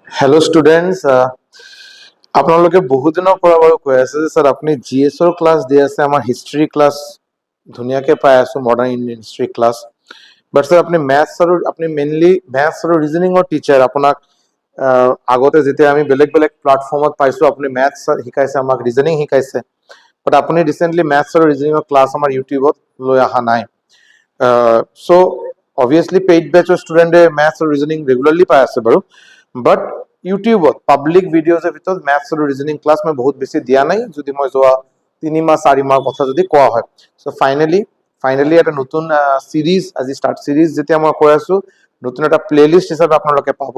Hello students, আপোনালোকে বহুত দিনৰ পৰা বাৰু কৈ আছে যে স্যাৰ আপুনি জিএছৰ ক্লাছ দি আছে, আমাৰ হিষ্ট্ৰী ক্লাছ ধুনীয়াকে পাই আছো, মডাৰ্ণ ইণ্ডিয়ান হিষ্ট্ৰী ক্লাছ। বাট স্যাৰ আপুনি মেথছ আৰু আপুনি মেইনলি মেথছ আৰু ৰিজনিঙৰ টিচাৰ। আপোনাক আগতে যেতিয়া আমি বেলেগ বেলেগ প্লেটফৰ্মত পাইছো, আপুনি মেথছ শিকাইছে, আমাক ৰিজনিং শিকাইছে, বাট আপুনি ৰিচেণ্টলি মেথছ আৰু ৰিজনিঙৰ ক্লাছ আমাৰ ইউটিউবত লৈ অহা নাই। চ' অবভিয়াছলি পেইড বেচৰ ষ্টুডেণ্টে মেথছ আৰু ৰিজনিং ৰেগুলাৰলি পাই আছে বাৰু, বাট ইউটিউবত পাব্লিক ভিডিঅ'জৰ ভিতৰত মেথছ আৰু ৰিজনিং ক্লাছ মই বহুত বেছি দিয়া নাই, যদি মই যোৱা 3 মাহ 4 মাহৰ কথা যদি কোৱা হয়। চ' ফাইনেলি এটা নতুন চিৰিজ, আজি ষ্টাৰ্ট চিৰিজ যেতিয়া মই কৈ আছো, নতুন এটা প্লেলিষ্ট হিচাপে আপোনালোকে পাব।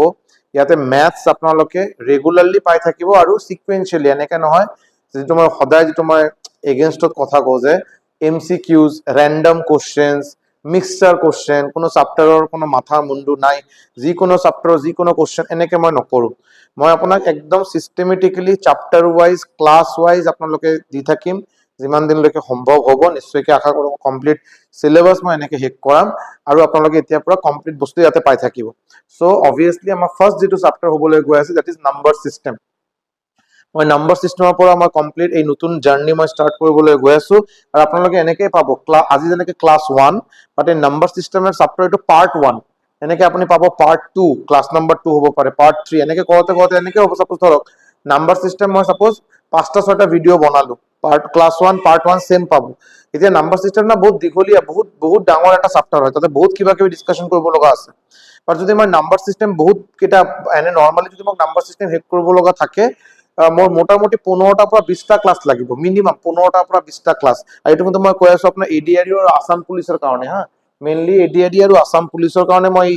ইয়াতে মেথছ আপোনালোকে ৰেগুলাৰলি পাই থাকিব আৰু সিকুৱেঞ্চিয়েলি, এনেকে নহয় যিটো মই সদায় যিটো মই এগেইনষ্টত কথা কওঁ যে MCQs, random questions, mixture question, কোনো চাপ্টাৰৰ কোনো মাথা মুণ্ডু নাই, যিকোনো চাপ্টাৰৰ যিকোনো কুৱেশ্যন এনেকে মই নকৰোঁ। মই আপোনাক একদম চিষ্টেমেটিকেলি চাপ্টাৰ ৱাইজ, ক্লাছ ৱাইজ আপোনালোকে দি থাকিম, যিমান দিনলৈকে সম্ভৱ হ'ব। নিশ্চয়কৈ আশা কৰোঁ কমপ্লিট চিলেবাছ মই এনেকে শেষ কৰাম আৰু আপোনালোকে এতিয়াৰ পৰা কমপ্লিট বস্তু ইয়াতে পাই থাকিব। চ' অবভিয়াছলি আমাৰ ফাৰ্ষ্ট যিটো চাপ্টাৰ হ'বলৈ গৈ আছে, দেট ইজ নাম্বাৰ চিষ্টেম। মই নাম্বাৰ চিষ্টেমৰ পৰা মই কমপ্লিট এই নতুন জাৰ্নি মই ষ্টাৰ্ট কৰিবলৈ গৈ আছো, আৰু আপোনালোকে এনেকেই পাব, আজি যেনেকে ক্লাছ 1, বাট এই নাম্বাৰ চিষ্টেমৰ চাপ্টাৰ এইটো পাৰ্ট 1, এনেকে আপুনি পাব পাৰ্ট 2, ক্লাছ নাম্বাৰ 2 হ'ব পাৰে, পাৰ্ট 3, এনেকে কৰোঁতে এনেকে হ'ব। চাপোজ ধৰক নাম্বাৰ চিষ্টেম মই চাপোজ 5টা 6টা ভিডিঅ' বনালো, ক্লাছ 1 পাৰ্ট 1 সেম পাব। এতিয়া নাম্বাৰ চিষ্টেম না বহুত দীঘলীয়া, বহুত ডাঙৰ এটা চাপ্টাৰ হয়, তাতে বহুত কিবা কিবি ডিছকাশ্যন কৰিব লগা আছে। আৰু যদি মই নাম্বাৰ চিষ্টেম বহুত কেইটা এনে নৰ্মালি যদি মোক নাম্বাৰ চিষ্টেম শেষ কৰিব লগা থাকে, মোৰ মোটামুটি 15টাৰ পৰা 20টা ক্লাছ লাগিব, মিনিমাম 15টাৰ পৰা 20টা ক্লাছ। আৰু এইটো কিন্তু মই কৈ আছো আপোনাৰ ADRE আৰু আছাম পুলিচৰ কাৰণে, হা, মেইনলি ADRE আৰু আছাম পুলিচৰ কাৰণে মই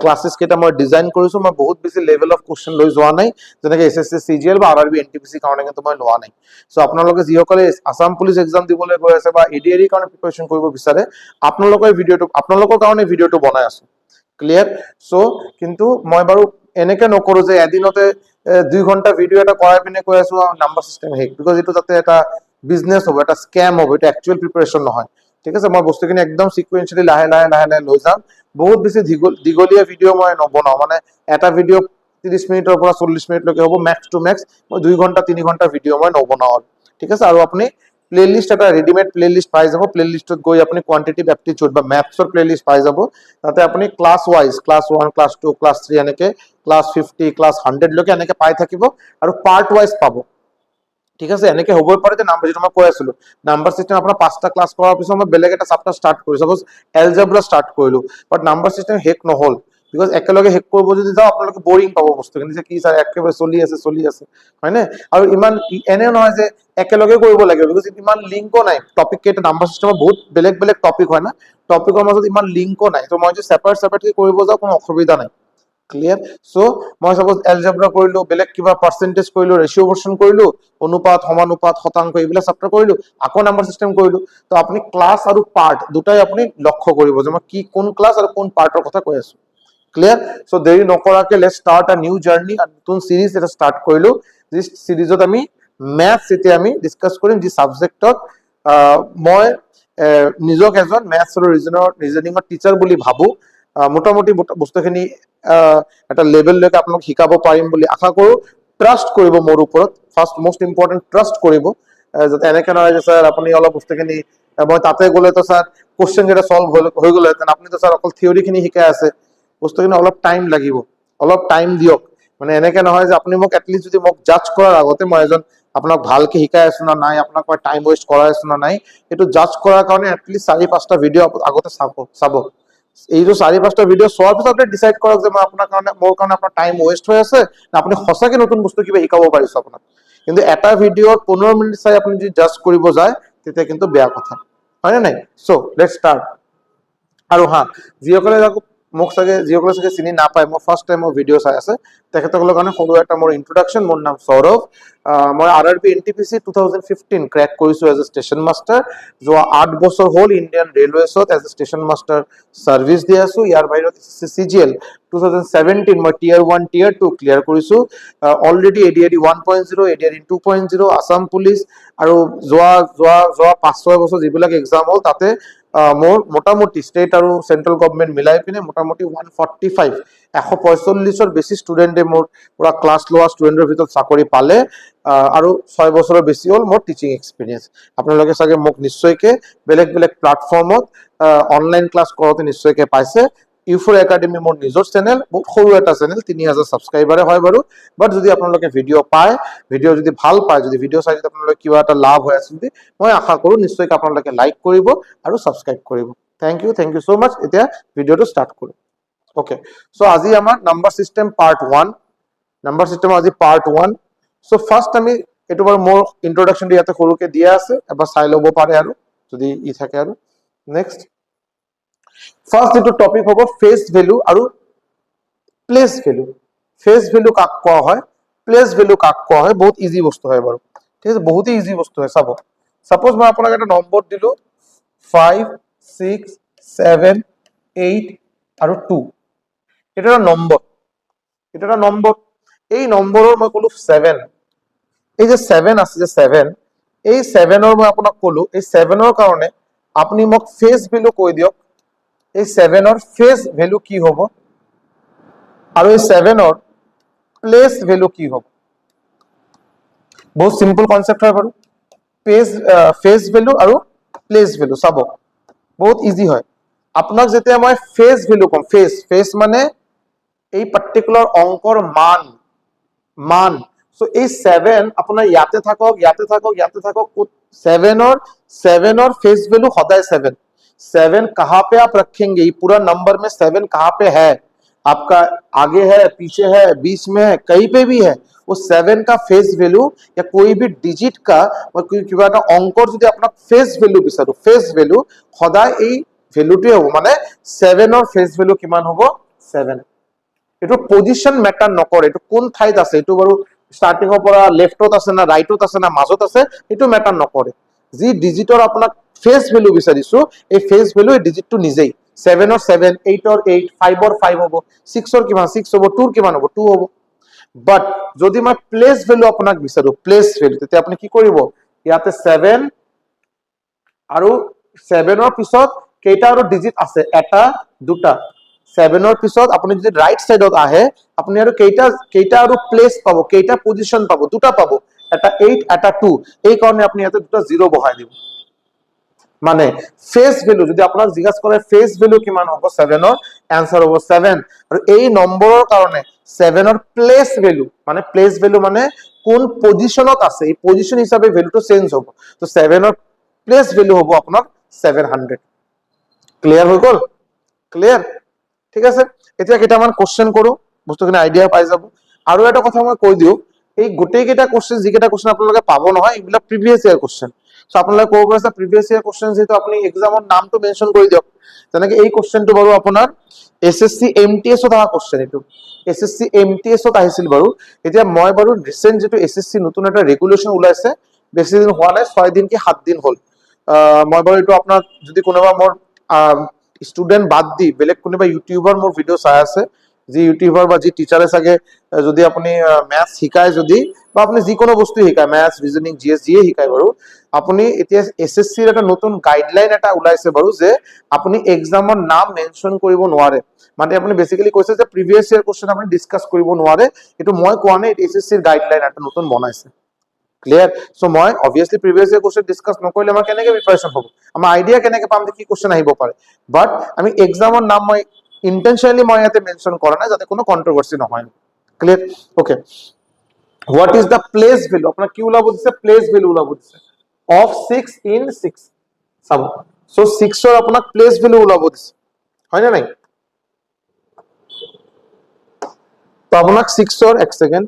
ক্লাছেছ কেইটা মই ডিজাইন কৰিছো। মই বহুত বেছি লেভেল অফ কুৱেশ্যন লৈ যোৱা নাই, যেনেকে SSC CGL বা RRB NTPC কাৰণে কিন্তু মই লোৱা নাই। চ' আপোনালোকে যিসকলে আছাম পুলিচ এক্সাম দিবলৈ গৈ আছে বা ADRE কাৰণে প্ৰিপাৰেশ্যন কৰিব বিচাৰে, আপোনালোকৰ কাৰণে ভিডিঅ'টো বনাই আছো, ক্লিয়াৰ। চ' কিন্তু মই বাৰু এনেকে নকৰো যে এদিনতে 2 ঘণ্টা ভিডিঅ' এটা কৰাই পিনে কৈ আছো নাম্বাৰ চিষ্টেম শেষ, বিকজ এইটো যাতে এটা বিজনেছ হ'ব, এটা স্কেম হ'ব, এটা একচুৱেল প্ৰিপাৰেশ্যন নহয়। ঠিক আছে, মই বস্তুখিনি একদম সিকুৱেঞ্চিয়েলি লাহে লাহে লৈ যাম। বহুত বেছি দীঘলীয়া ভিডিঅ' মই নবনাও, মানে এটা ভিডিঅ' 30 মিনিটৰ পৰা 40 মিনিটলৈকে হ'ব, মেক্স টু মেক্স। মই 2 ঘণ্টা 3 ঘণ্টা ভিডিঅ' মই নবনাও। ঠিক আছে, আৰু আপুনি প্লেলিষ্ট এটা ৰেডিমেড প্লেলিষ্ট পাই যাব। প্লেলিষ্টত গৈ আপুনি কোৱান্টিটিভ এপ্টিটিউড বা মেথছৰ প্লেলিষ্ট পাই যাব। তাতে আপুনি class wise, class 1, class 2, class 3, এনেকে ক্লাছ 50, ক্লাছ 100 লৈকে এনেকে পাই থাকিব, আৰু পাৰ্ট ৱাইজ পাব। ঠিক আছে, এনেকে হ'বই পাৰে যে নাম্বাৰ, যিটো মই কৈ আছিলো, নাম্বাৰ চিষ্টেম আপোনাৰ 5টা ক্লাছ কৰাৰ পিছত মই বেলেগ এটা চাপ্টাৰ ষ্টাৰ্ট কৰিছো, সাপোজ এলজেব্ৰা ষ্টাৰ্ট কৰিলো, বাট নাম্বাৰ চিষ্টেম শেষ নহ'ল, বিকজ একেলগে শেষ কৰিব যদি যাওঁ আপোনালোকে বৰিং পাব বস্তুখিনি, যে কি ছাৰ একেবাৰে চলি আছে, হয়নে? আৰু ইমান এনেও নহয় যে একেলগে কৰিব লাগে, বিকজ ইমান লিংকো নাই। টপিক কেইটা নাম্বাৰ চিষ্টেমৰ বহুত বেলেগ বেলেগ টপিক হয় না, টপিকৰ মাজত ইমান লিংকো নাই। ত' মই যদি ছেপাৰেটলি কৰিব যাওঁ কোনো অসুবিধা নাই, ক্লিয়াৰ। চ' মই চাপোজ এলজেব্ৰা কৰিলো, বেলেগ কিবা পাৰ্চেন্টেজ কৰিলো, ৰেচিঅ' ভাৰ্চন কৰিলো, অনুপাত, সমানুপাত, শতাংশ, এইবিলাক চেপ্টাৰ কৰিলো, আকৌ নাম্বাৰ চিষ্টেম কৰিলো। তো আপুনি ক্লাছ আৰু পাৰ্ট দুটাই আপুনি লক্ষ্য কৰিব যে মই কোন ক্লাছ আৰু কোন পাৰ্টৰ কথা কৈ আছো, ক্লিয়াৰ। চ' দেৰি নকৰাকে let's start a new journey, নতুন চিৰিজ এটা ষ্টাৰ্ট কৰিলো। যি চিৰিজত আমি মেথছ এতিয়া আমি ডিছকাছ কৰিম, যি ছাবজেক্টত মই নিজক এজন মেথছ আৰু ৰিজনিঙৰ টিচাৰ বুলি ভাবো। মোটামুটি বস্তুখিনি এটা লেভেললৈকে আপোনাক শিকাব পাৰিম বুলি আশা কৰো। ট্ৰাষ্ট কৰিব মোৰ ওপৰত, ফাৰ্ষ্ট মষ্ট ইম্পৰ্টেণ্ট ট্ৰাষ্ট কৰিব, যাতে এনেকে নহয় যে ছাৰ আপুনি অলপ বস্তুখিনি, মই তাতে গ'লেতো ছাৰ কুৱেশ্যন কেইটা চল্ভ হৈ গ'লহেঁতেন, আপুনিতো ছাৰ অকল থিয়ৰিখিনি শিকাই আছে। বস্তুখিনি অলপ টাইম লাগিব, অলপ টাইম দিয়ক। মানে এনেকে নহয় যে আপুনি মোক এটলিষ্ট যদি মোক জাজ কৰাৰ আগতে মই এজন আপোনাক ভালকে শিকাই আছো না নাই, আপোনাক মই টাইম ৱেষ্ট কৰাই আছো না নাই, এইটো জাজ কৰাৰ কাৰণে এটলিষ্ট 4-5টা ভিডিঅ' আগতে চাব। এই যে 4-5টা ভিডিঅ' চোৱাৰ পিছত আপুনি ডিচাইড কৰক যে মই আপোনাৰ কাৰণে, মোৰ কাৰণে আপোনাৰ টাইম ৱেষ্ট হৈ আছে না আপুনি সঁচাকে নতুন বস্তু কিবা শিকাব পাৰিছো আপোনাক। কিন্তু এটা ভিডিঅ'ত 15 মিনিট চাই আপুনি যদি জাজ কৰিব যায়, তেতিয়া কিন্তু বেয়া কথা, হয়নে নাই? চ' লেটছ ষ্টাৰ্ট। আৰু হা, যিসকলে যিসকলে চাগে চিনি নাপায়, মই ফাৰ্ষ্ট টাইম মোৰ ভিডিঅ' চাই আছে, তেখেতসকলৰ কাৰণে সৰু এটা মোৰ ইন্ট্ৰডাকশ্যন। মোৰ নাম সৌৰভ। মই RRB NTPC 2015 ক্ৰেক কৰিছো এজ এ ষ্টেচন মাষ্টাৰ। যোৱা 8 বছৰ হ'ল ইণ্ডিয়ান ৰেলৱেছত as a station master service দি আছো। ইয়াৰ বাহিৰত CGL 2017 মই Tier 1 Tier 2 ক্লিয়াৰ কৰিছো। Already ADRE 1.0, ADRE 2.0, Assam police, আৰু যোৱা 5-6 বছৰ যিবিলাক এক্সাম হ'ল তাতে মোৰ মোটামুটি ষ্টেট আৰু চেন্ট্ৰেল গভৰ্ণমেণ্ট মিলাই পিনে মোটামুটি 145 145ৰ বেছি ষ্টুডেণ্টে মোৰ পুৰা ক্লাছ লোৱা ষ্টুডেণ্টৰ ভিতৰত চাকৰি পালে আৰু 6 বছৰৰ বেছি হ'ল মোৰ টিচিং এক্সপিৰিয়েঞ্চ আপোনালোকে চাগে মোক নিশ্চয়কৈ বেলেগ বেলেগ প্লেটফৰ্মত অনলাইন ক্লাছ কৰোঁতে নিশ্চয়কৈ পাইছে ইউ4 একাডেমি মোৰ নিজৰ চেনেল বহুত সৰু এটা চেনেল 3000 ছাবস্ক্ৰাইবাৰে হয় বাৰু বাট যদি আপোনালোকে ভিডিঅ' পায় ভিডিঅ' যদি ভাল পায় যদি ভিডিঅ' চাই যদি আপোনালোকে কিবা এটা লাভ হৈ আছে যদি মই আশা কৰোঁ নিশ্চয়কৈ আপোনালোকে লাইক কৰিব আৰু ছাবস্ক্ৰাইব কৰিব থ্যাংক ইউ সো মাচ এতিয়া ভিডিঅ'টো ষ্টাৰ্ট কৰোঁ ওকে সো আজি আমাৰ number system part 1 number system আজি পাৰ্ট 1 সো ফাৰ্স্ট আমি এটো বাৰু মোৰ ইন্ট্ৰোডাকশনটো ইয়াতে সৰুকে দিয়া আছে এবাৰ চাই ল'ব পাৰে আৰু যদি ই থাকে আৰু নেক্সট ফাৰ্স্ট যেটো টপিক হ'ব ফেস ভ্যালু আৰু প্লেস ভ্যালু ফেস ভ্যালু কাক কোৱা হয় প্লেস ভ্যালু কাক কোৱা হয় বহুত ইজি বস্তু হয় বাৰু ঠিক আছে বহুত ইজি বস্তু হয় চাব সাপোজ মই আপোনাক এটা নম্বৰ দিলো 5 6 7 8 আৰু 2 এটা নম্বৰ এই নম্বৰৰ মই কলো 7 এই যে 7 আছে যে 7 এই 7ৰ মই আপোনাক কলো এই 7ৰ কাৰণে আপুনি মোক ফেস ভ্যালু কৈ দিয়ক এই 7ৰ ফেস ভ্যালু কি হ'ব আৰু এই 7ৰ প্লেস ভ্যালু কি হ'ব বহুত সিম্পল কনসেপ্ট হয় বাৰু ফেস ভ্যালু আৰু প্লেস ভ্যালু চাব বহুত ইজি হয় আপোনাক যেতিয়া মই ফেস ভ্যালু কম ফেস মানে এই পার্টিকুলার অঙ্কৰ মান সো এই 7 আপোনাৰ ইয়াতে থাকক 7 फेस वैल्यू सदाय 7 कहां पे आप रखेंगे ये पूरा नंबर में 7 कहां पे है आपका आगे है पीछे है बीच में है कहीं पे भी है वो 7 का फेस वैल्यू या कोई भी डिजिट का কিবা এটা অঙ্কৰ যদি আপোনাক फेस वैल्यू বিচাৰো फेस वैल्यू সদায় এই ভ্যালুটোৱে হ'ব মানে 7 फेस वैल्यू কিমান হ'ব 7 এটো পজিশন ম্যাটার নকৰে এটো কোন ঠাইত আছে এটো বাৰু স্টাৰ্টিংৰ পৰা লেফটত আছে না ৰাইটত আছে না মাজত আছে এটো ম্যাটাৰ নকৰে যি ডিজিটৰ আপোনাক ফেস ভ্যালু বিচাৰিছো এই ফেস ভ্যালু এই ডিজিটটো নিজেই 7 ৰ 7 8 ৰ 8 5 ৰ 5 হ'ব 6 ৰ কিমান 6 হ'ব 2 ৰ কিমান হ'ব 2 হ'ব বাট যদি মই প্লেস ভ্যালু আপোনাক বিচাৰো প্লেস ভ্যালু তেতিয়া আপুনি কি কৰিব ইয়াতে 7 আৰু 7 ৰ পিছত কেইটা আৰু ডিজিট আছে এটা দুটা 7 ৰ পিছত আপুনি যদি ৰাইট সাইডত আহে আপুনি আৰু কেইটা আৰু প্লেস পাব কেইটা পজিশন পাব দুটা পাব এটা 8 এটা 2 এই কাৰণে আপুনি ইয়াতে দুটা 0 বহাই দিব মানে ফেস ভ্যালু যদি আপোনাক জিজ্ঞাসা কৰে ফেস ভ্যালু কিমান হ'ব 7 ৰ आंसर হ'ব 7 আৰু এই নম্বৰৰ কাৰণে 7 ৰ প্লেস ভ্যালু মানে কোন পজিশনত আছে এই পজিশন হিচাপে ভ্যালুটো চেঞ্জ হ'ব তো 7 ৰ প্লেস ভ্যালু হ'ব আপোনাৰ 700 ক্লিয়াৰ হৈ গল ক্লিয়াৰ ঠিক আছে এতিয়া কেইটামান কোশ্চেন কৰো বস্তুখিনি আইডিয়া পাই যাব আৰু এটা কথা মই কৈ দিও এই গোটেই কেইটা কোশ্চেন যিকেইটা কোশ্চেন আপোনালোকে পাব নহয় এইবিলাক প্ৰিভিয়াস ইয়াৰ কোশ্চেন সো আপোনালোকে ক'ব পাৰিছে প্ৰিভিয়াস ইয়াৰ কোশ্চেন যেটো আপুনি এক্সামৰ নামটো মেনশন কৰি দিয়ক যেনেকৈ এই কোশ্চেনটো বাৰু আপোনাৰ এসএসসি এমটিএছ ত অহা কোশ্চেন এটো এসএসসি এমটিএছ ত আহিছিল বাৰু এতিয়া মই বাৰু ৰিসেন্ট যেটো এসএসসি নতুন এটা ৰেগুলেশন ওলাইছে বেছি দিন হোৱা নাই 6 দিন কি 7 দিন হ'ল মই বাৰু এটো আপোনাৰ যদি কোনোবা মোৰ স্টুডেন্ট বাদ দি বেলেগ কোনোবা ইউটিউবাৰ মোৰ ভিডিও চাই আছে যি ইউটিউবাৰ বা যি টিচাৰে সাগে যদি আপুনি ম্যাথছ শিকায় যদি বা আপুনি যি কোনো বস্তু শিকায় ম্যাথছ ৰিজনিং জিএস জিয়ে শিকায় বাৰু আপুনি এতিয়া এসএসসি ৰ এটা নতুন গাইডলাইন এটা ওলাইছে বাৰু যে আপুনি এক্সামৰ নাম মেনশন কৰিব নোৱাৰে মানে আপুনি বেসিক্যালি কৈছে যে প্ৰিভিয়াস ইয়াৰ কোশ্চেন আপুনি ডিসকাস কৰিব নোৱাৰে এটো মই কোৱা নাই এসএসসি ৰ গাইডলাইন এটা নতুন বনাইছে ক্লিয়াৰ সো মই অবভিয়াসলি প্ৰিভিয়াস ইয়াৰ কোশ্চেন ডিসকাস নকৰিলে আমাৰ কেনেকৈ প্ৰিপাৰেচন হ'ব আমাৰ আইডিয়া কেনেকৈ পাম যে কি কোশ্চেন আহিব পাৰে বাট আমি এক্সামৰ নাম মই intentionally মই ইয়াতে মেনশন কৰা নাই যাতে কোনো কন্ট্ৰোভাৰ্সি নহয় clear okay what is the place value আপোনাৰ কি ওলাব দিছে place value ওলাব দিছে of 6 in 6 চাব সো 6 ৰ আপোনাক place value ওলাব দিছে হয় না নাই তো আপোনাক 6 ৰ এক সেকেন্ড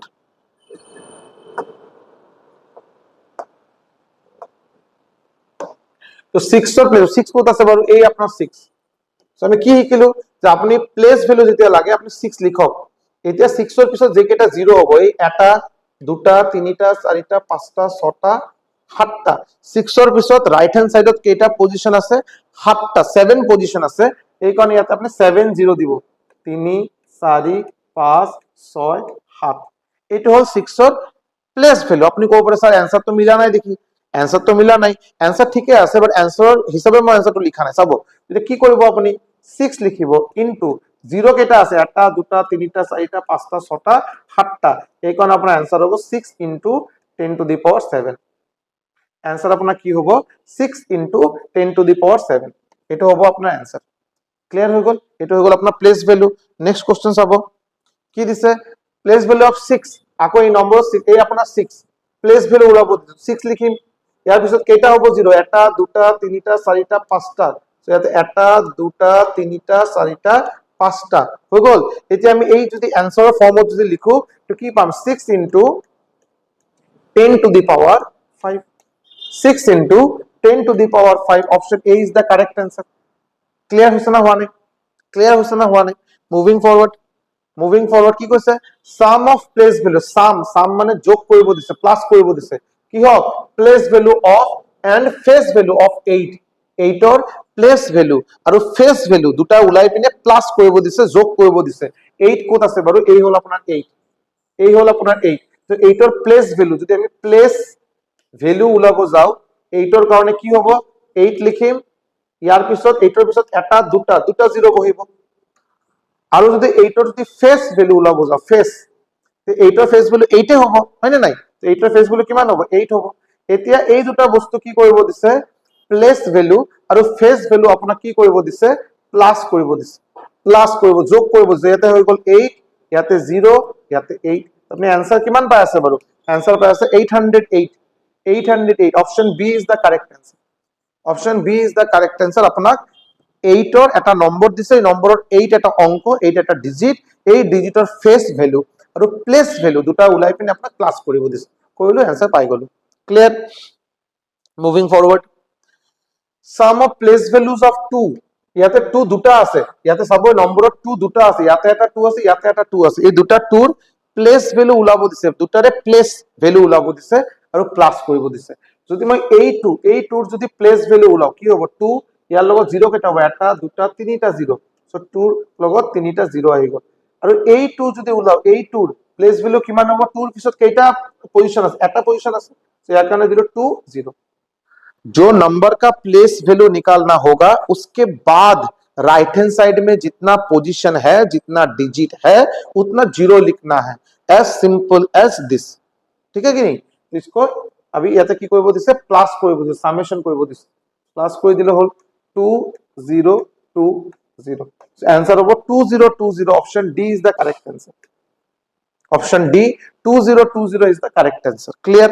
তো 6 ৰ প্লেস 6 ক'ত আছে বাৰু এই আপোনাৰ 6 সো আমি কি শিকিলো যে আপুনি প্লেস ভ্যালু যেতিয়া লাগে আপুনি 6 লিখক এতিয়া 6 ৰ পিছত যে কেটা 0 হ'ব এই এটা দুটা তিনিটা চাৰিটা পাঁচটা ছটা সাতটা 6 ৰ পিছত ৰাইট হ্যান্ড সাইডত কেটা পজিশন আছে সাতটা 7 পজিশন আছে এই কাৰণে ইয়াতে আপুনি 7 0 দিব 3 4 5 6 7 এইটো হল 6 ৰ প্লেস ভ্যালু আপনি ক'ব পাৰে স্যাৰ आंसर তো মিলা নাই দেখি এনসাৰটো মিলা নাই, এনসাৰ ঠিকে আছে বাট এনসাৰৰ হিচাপে মই এনসাৰটো লিখা নাই। চাব এতিয়া কি কৰিব আপুনি 6 লিখিব ইনটু 0 কেইটা আছে, 1 2 3 4 5 6 7টা, এই কাৰণে আপোনাৰ এনসাৰ হ'ব 6 into 10 to the power 7। Answer আপোনাৰ কি হ'ব 6 ইনটু 10 টু দি পাৱাৰ 7, এইটো হ'ব আপোনাৰ এনসাৰ। ক্লিয়াৰ হৈ গ'ল, এইটো হৈ গ'ল আপোনাৰ প্লেস ভ্যালু। নেক্সট কোশ্চেন চাব কি দিছে, প্লেস ভ্যালু অফ 6, আকৌ এই নম্বৰ 6 এই আপোনাৰ 6 প্লেস ভ্যালু ওলাব 6 লিখিম, ইয়াৰ পিছত কেইটা হ'ব 0 1 2 3 4 5টা, সো ইয়াতে 1 2 3 4 5টা হৈ গ'ল। এতিয়া আমি এই যদি এনসাৰৰ ফৰ্মত যদি লিখো তো কি পাম 6 into 10 to the power 5, 6 into 10 to the power 5, option A is the correct answer. Clear হৈছে না হোৱা নাই, ক্লিয়াৰ হৈছে না হোৱা নাই? মুভিং ফৰৱাৰ্ড কি কৈছে, sum of place value, sum মানে যোগ কৰিব দিছে, প্লাস কৰিব দিছে, কি হক place value of and face value of 8, 8ৰ place value আৰু face value দুটা উলাই পিনে প্লাস কৰিব দিছে, যোগ কৰিব দিছে। 8 ক'ত আছে বাৰু, এই হল আপোনাৰ 8, এই হল আপোনাৰ 8, তো 8ৰ প্লেস ভ্যালু যদি আমি প্লেস ভ্যালু উলাব যাও 8ৰ কাৰণে কি হ'ব 8 লিখিম, ইয়াৰ পিছত 8ৰ পিছত এটা দুটা 0 বহিব, আৰু যদি 8ৰ যদি ফেস ভ্যালু উলাব যাও ফেস, তে 8ৰ ফেস ভ্যালু 8 এ হ'ব হয় না নাই, তো 8ৰ ফেস ভ্যালু কিমান হ'ব 8 হ'ব। এতিয়া এই দুটা বস্তু কি কৰিব দিছে, প্লেস ভ্যালু আৰু ফেস ভ্যালু আপোনাক কি কৰিব দিছে, প্লাস কৰিব দিছে, প্লাস কৰিব যোগ কৰিব, যেতে হৈ গ'ল 8 ইয়াতে 0 ইয়াতে 8, আপনি आंसर কিমান পাই আছে বাৰু, आंसर পাই আছে 808, 808, option B is the correct answer, option B is the correct answer. আপোনাক 8ৰ এটা নম্বৰ দিছে, এই নম্বৰৰ 8 এটা অংক, 8 এটা ডিজিট, এই ডিজিটৰ ফেস ভ্যালু আৰু প্লেস ভ্যালু দুটা উলাই পিনে আপোনাক প্লাস কৰিব দিছে, কৰিলো आंसर পাই গলো। Clear, moving forward, sum of place values of 2, ইয়াতে 2 দুটা আছে, ইয়াতে সব নম্বৰত 2 দুটা আছে, ইয়াতে এটা 2 আছে, ইয়াতে এটা 2 আছে, এই দুটা 2ৰ প্লেস ভ্যালু উলাব দিছে, দুটাৰে প্লেস ভ্যালু উলাব দিছে আৰু প্লাস কৰিব দিছে। যদি মই এই 2ৰ যদি প্লেস ভ্যালু উলাও কি হ'ব, 2 ইয়াৰ লগত 0 কেটা হ'ব 1 2 3টা 0, সো 2ৰ লগত 3টা 0 আহি গ'ল, আৰু এই 2 যদি উলাও এই 2ৰ প্লেস ভ্যালু কিমান হ'ব, 2ৰ পিছত কেইটা পজিশন আছে, এটা পজিশন আছে, সো ইয়াৰ কাৰণে দিলো 2 0। जो नंबर का प्लेस वैल्यू निकालना होगा उसके बाद राइट हैंड साइड में जितना पोजीशन है, जितना डिजिट है, उतना 0 लिखना है, एज सिंपल एज दिस। ठीक है कि नहीं, इसको अभी ইয়াতে কি কৰিব দিছে, প্লাস কৰিব দিছে, সামেশন কৰিব দিছে, প্লাস কৰি দিলে হল 2020, आंसर হ'ব 2020, option D is the correct answer, option D 2020 is the correct answer. Clear,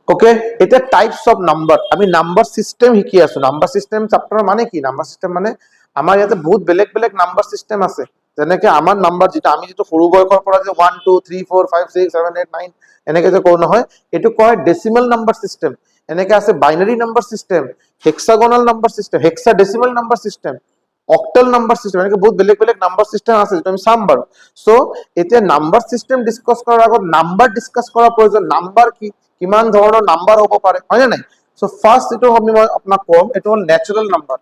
okay, এটা টাইপস অফ নাম্বার, আমি নাম্বার সিস্টেম শিকি আছো। নাম্বার সিস্টেম চ্যাপ্টার মানে কি, নাম্বার সিস্টেম মানে আমাৰ ইয়াতে বহুত বেলেগ বেলেগ নাম্বাৰ সিস্টেম আছে, যেনেকে আমাৰ নাম্বাৰ যেটা আমি যেটো সৰু বয়সৰ পৰা যে 1 2 3 4 5 6 7 8 9 এনেকে যে কোন নহয়, এটো কয় ডেসিমেল নাম্বার সিস্টেম। এনেকে আছে binary number system, hexagonal number system, hexadecimal number system, octal number system, এনেকে বহুত বেলেগ বেলেগ নাম্বার সিস্টেম আছে, যেটা আমি চাম বাৰু। সো এতিয়া নাম্বাৰ সিস্টেম ডিসকাস কৰাৰ আগত নাম্বাৰ ডিসকাস কৰাৰ প্ৰয়োজন, নাম্বাৰ কি, কিমান ধৰণৰ নাম্বাৰ হ'ব পাৰে হয় না নাই। সো ফার্স্ট এটো আমি আপোনাক কম, এটো হল ন্যাচারাল নাম্বার।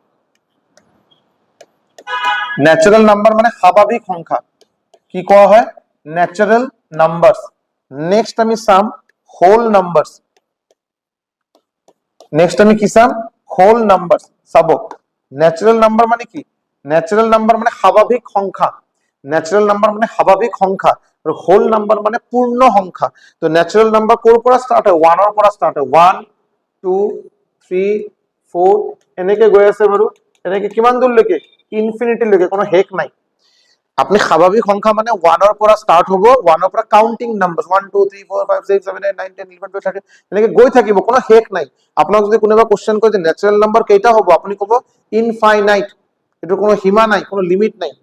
ন্যাচারাল নাম্বার মানে স্বাভাবিক সংখ্যা, কি কোৱা হয় ন্যাচারাল নাম্বারস। নেক্সট আমি চাম হোল নাম্বারস, নেক্সট আমি কি চাম, হোল নাম্বারস। চাব ন্যাচারাল নাম্বার মানে কি, ন্যাচারাল নাম্বার মানে স্বাভাবিক সংখ্যা, ন্যাচারাল নাম্বার মানে স্বাভাবিক সংখ্যা, আৰু হোল নাম্বাৰ মানে পূৰ্ণ সংখ্যা। তো ন্যাচাৰাল নাম্বাৰ কোৰ পৰা স্টাৰ্ট হয়, 1 ৰ পৰা স্টাৰ্ট হয়, 1 2 3 4 এনেকে গৈ আছে বাৰু, এনেকে কিমান দূৰ লৈকে, ইনফিনিটি লৈকে, কোনো হেক নাই। আপনি স্বাভাবিক সংখ্যা মানে 1 ৰ পৰা স্টাৰ্ট হ'ব, 1 ৰ পৰা কাউন্টিং নাম্বারস 1 2 3 4 5 6 7 8 9 10 11 12 13 এনেকে গৈ থাকিব, কোনো হেক নাই। আপোনাক যদি কোনোবা কোশ্চেন কয় যে ন্যাচারাল নাম্বার কেইটা হ'ব, আপুনি ক'ব ইনফাইনাইট, এটো কোনো সীমা নাই, কোনো লিমিট নাই।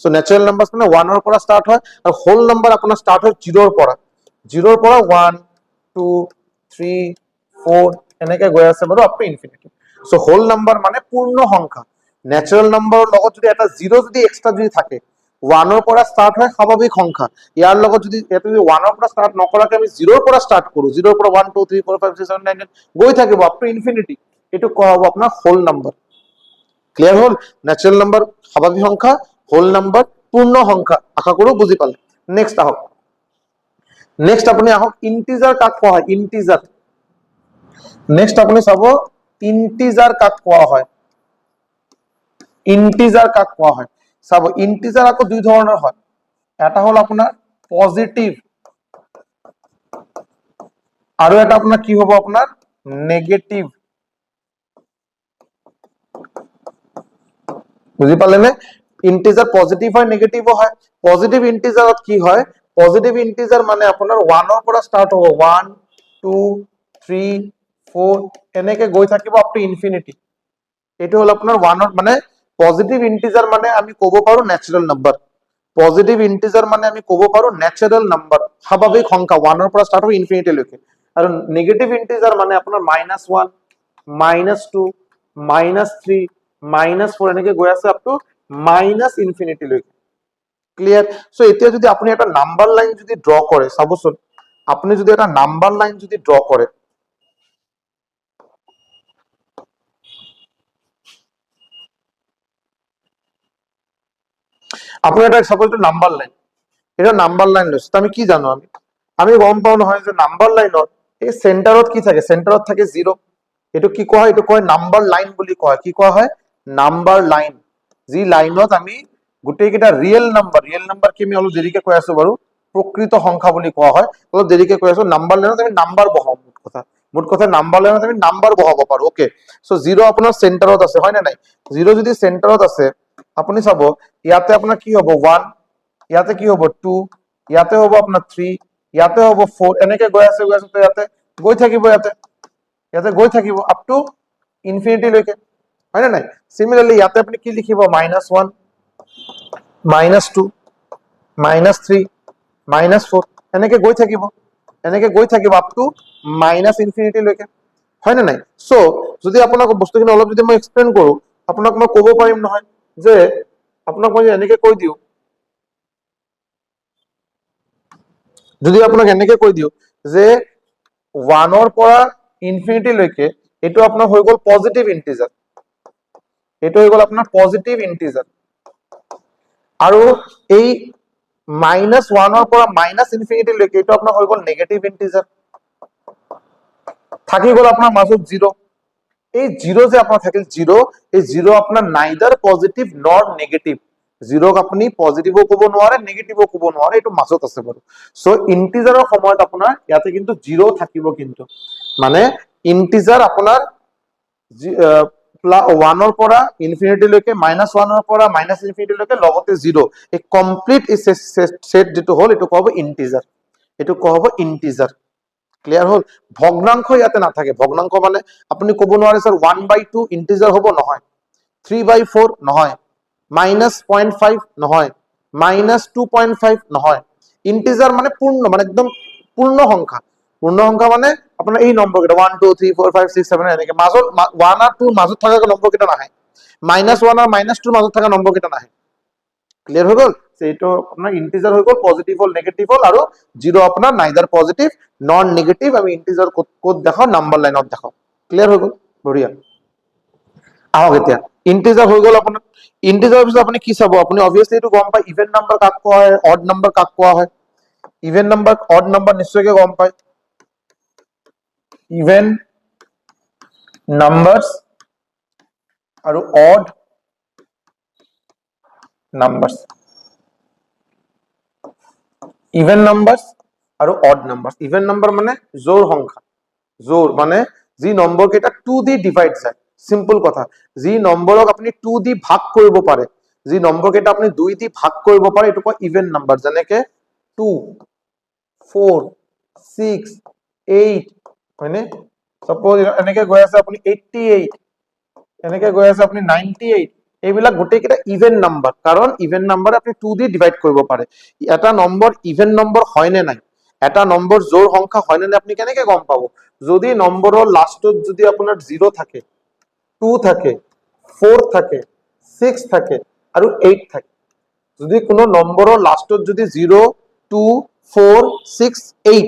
সো ন্যাচারাল নাম্বারস মানে 1 ৰ পৰা স্টাৰ্ট হয়, আৰু হোল নাম্বাৰ আপোনাৰ স্টাৰ্ট হয় 0 ৰ পৰা, 0 ৰ পৰা 1 2 3 4 এনেকে গৈ আছে বাৰু up to infinity. So whole number মানে পূৰ্ণ সংখ্যা। ন্যাচাৰাল নাম্বাৰৰ লগত যদি এটা 0 যদি এক্সট্ৰা যদি থাকে, 1 ৰ পৰা স্টাৰ্ট হয় স্বাভাবিক সংখ্যা, ইয়াৰ লগত যদি এটা যদি 1 ৰ পৰা স্টাৰ্ট নকৰাকে আমি 0 ৰ পৰা স্টাৰ্ট কৰো, 0 ৰ পৰা 1 2 3 4 5 6 7 9 10 গৈ থাকিব আপ টু ইনফিনিটি, এটো কোৱা হ'ব আপোনাৰ হোল নাম্বাৰ। ক্লিয়াৰ হল, ন্যাচাৰাল নাম্বাৰ স্বাভাবিক সংখ্যা, হোল নাম্বাৰ পূৰ্ণ সংখ্যা, আশা কৰো বুজি পালে। নেক্সট আহক, নেক্সট আপুনি আহক ইন্টিজাৰ কাক কোৱা হয়, ইন্টিজাৰ। নেক্সট আপুনি চাব ইন্টিজাৰ কাক কোৱা হয়, ইন্টিজাৰ কাক কোৱা হয় চাব ইন্টিজাৰ আকৌ দুই ধৰণৰ হয়, এটা হল আপোনাৰ পজিটিভ আৰু এটা আপোনাৰ কি হ'ব আপোনাৰ নেগেটিভ, বুজি পালে নে? ইন্টিজাৰ পজিটিভ হয় নেগেটিভ হয়। পজিটিভ ইন্টিজাৰত কি হয়, পজিটিভ ইন্টিজাৰ মানে আপোনাৰ 1 ৰ পৰা ষ্টাৰ্ট হ'ব 1 2 3 4 এনেকে গৈ থাকিব আপ টু ইনফিনিটি। এইটো হল আপোনাৰ 1 মানে পজিটিভ ইন্টিজাৰ মানে আমি ক'ব পাৰো ন্যাচাৰাল নাম্বাৰ, পজিটিভ ইন্টিজাৰ মানে আমি ক'ব পাৰো ন্যাচাৰাল নাম্বাৰ, স্বাভাৱিক সংখ্যা 1 ৰ পৰা ষ্টাৰ্ট হ'ব ইনফিনিটি লৈকে। আৰু নেগেটিভ ইন্টিজাৰ মানে আপোনাৰ -1 -2 -3 -4 এনেকে গৈ আছে আপ টু ইনফিনিটি লৈকে। ক্লিয়াৰ? সো এতিয়া যদি আপুনি এটা নাম্বাৰ লাইন যদি ড্ৰ কৰে চাবচোন, আপুনি যদি এটা নাম্বাৰ লাইন যদি ড্ৰ কৰে, আপুনি এটা সাপোজ নাম্বাৰ লাইন, এটা নাম্বাৰ লাইন লৈছে, আমি কি জানো আমি গম পাও নহয় যে নাম্বাৰ লাইনত এই সেন্টাৰত কি থাকে, সেন্টাৰত থাকে 0, এটো কি কোৱা হয়, এটো কয় নাম্বাৰ লাইন বুলি কয়। কি কোৱা হয়? Number line. যি লাইনত আমি গোটেই কেইটা ৰিয়েল নাম্বাৰ কি আমি অলপ দেৰিকে কৈ আছো বাৰু, প্ৰকৃত সংখ্যা বুলি কোৱা হয়, অলপ দেৰিকে কৈ আছো। নাম্বাৰ লাইনত আমি নাম্বাৰ বহাও, মোট কথা নাম্বাৰ লাইনত আমি নাম্বাৰ বহাব পাৰো। ওকে, সো 0 আপোনাৰ সেন্টাৰত আছে, হয় না নাই? 0 যদি সেন্টাৰত আছে, আপুনি চাব ইয়াতে আপোনাৰ কি হ'ব 1, ইয়াতে কি হ'ব 2, ইয়াতে হ'ব আপোনাৰ 3, ইয়াতে হ'ব 4, এনেকে গৈ আছে তো ইয়াতে গৈ থাকিব, ইয়াতে গৈ থাকিব আপ টু ইনফিনিটি লৈকে, হয় না নাই? সিমিলারলি ইয়াতে আপনি কি লিখিব -1 -2 -3 -4 এনেকে গৈ থাকিব আপ টু ইনফিনিটি লৈকে, হয় না নাই? সো যদি আপোনাক বস্তুখিনি অলপ যদি মই এক্সপ্লেইন কৰো, আপোনাক মই ক'ব পাৰিম নহয় যে আপোনাক মই এনেকে কৈ দিও, যদি আপোনাক এনেকে কৈ দিও যে 1 ৰ পৰা ইনফিনিটি লৈকে এটো আপোনাৰ হৈ গ'ল পজিটিভ ইন্টিজাৰ, এটো হৈ গ'ল আপোনাৰ পজিটিভ ইন্টিজাৰ। আৰু এই -1 ৰ পৰা ইনফিনিটি লৈকে এটো আপোনাৰ হৈ গ'ল নেগেটিভ ইন্টিজাৰ। থাকি গ'ল আপোনাৰ মাজত 0, এই 0 যে আপোনাৰ থাকিল 0, এই 0 আপোনাৰ নাইদাৰ পজিটিভ নৰ নেগেটিভ, 0 ক আপুনি পজিটিভও ক'ব নোৱাৰে নেগেটিভও ক'ব নোৱাৰে, এটো মাজত আছে বাৰু। সো ইন্টিজাৰৰ সময়ত আপোনাৰ ইয়াতে কিন্তু 0 থাকিব, কিন্তু মানে ইন্টিজাৰ আপোনাৰ 1 ৰ পৰা ইনফিনিটি লৈকে, -1 ৰ পৰা ইনফিনিটি লৈকে লগতে 0, এই কমপ্লিট সেট যেটো হল এটো কোৱা হ'ব ইন্টিজাৰ, এটো কোৱা হ'ব ইন্টিজাৰ। ক্লিয়াৰ হল? ভগ্নাংশ ইয়াতে নাথাকে। ভগ্নাংশ মানে আপুনি ক'ব নোৱাৰে স্যাৰ 1/2 ইন্টিজাৰ হ'ব, নহয় 3/4 নহয়, -0.5 নহয়, -2.5 নহয়। ইন্টিজাৰ মানে পূৰ্ণ, মানে একদম পূৰ্ণ সংখ্যা। পূৰ্ণ সংখ্যা মানে আপোনাৰ এই নম্বৰ কেইটা 1 2 3 4 5 6 7 এনেকে মাজত 1 আৰু 2 মাজত থকা নম্বৰ কেইটা নাহে, -1 আৰু -2 মাজত থকা নম্বৰ কেইটা নাহে। ক্লিয়াৰ হৈ গ'ল? এইটো আপোনাৰ ইন্টিজাৰ হৈ গ'ল, পজিটিভ হল নেগেটিভ হল, আৰু 0 আপোনাৰ নাইদাৰ পজিটিভ নন নেগেটিভ। আমি ইন্টিজাৰ ক'ত দেখাও, নাম্বাৰ লাইনত দেখাও। ক্লিয়াৰ হৈ গ'ল? বঢ়িয়া। আহক এতিয়া ইন্টিজাৰ হৈ গ'ল আপোনাৰ। ইন্টিজাৰৰ পিছত আপুনি কি চাব, আপুনি অবভিয়াসলি এইটো গম পায় ইভেন নাম্বাৰ কাক কোৱা হয়, অড নাম্বাৰ কাক কোৱা হয়। ইভেন নাম্বাৰ অড নাম্বাৰ নিশ্চয়কৈ গম পায়। ইভেন নাম্বাৰস আৰু অড নাম্বাৰস, ইভেন নাম্বাৰস আৰু অড নাম্বাৰস। ইভেন নাম্বাৰ মানে জোড় সংখ্যা, জোড় মানে যি নম্বৰ কেইটা 2 দি ডিভাইড যায়। সিম্পল কথা, যি নম্বৰক আপুনি 2 দি ভাগ কৰিব পাৰে, যি নম্বৰ কেইটা আপুনি 2 দি ভাগ কৰিব পাৰে, এটো কয় ইভেন নাম্বাৰ। যেনেকে 2 4 6 8, হয়নে? সাপোজ এনেকে গৈ আছে আপুনি 88, এনেকে গৈ আছে আপুনি 98, এইবিলাক গোটেই কেইটা ইভেন নাম্বাৰ, কাৰণ ইভেন নাম্বাৰ আপুনি 2 দি ডিভাইড কৰিব পাৰে। এটা নম্বৰ ইভেন নম্বৰ হয় নে নাই, এটা নম্বৰ জোড় সংখ্যা হয় নে নাই আপুনি কেনেকে গম পাব? যদি নম্বৰৰ লাষ্টত যদি আপোনাৰ 0 থাকে, 2 থাকে, 4 থাকে, 6 থাকে আৰু 8 থাকে, যদি কোনো নম্বৰৰ লাষ্টত যদি 0 2 4 6 8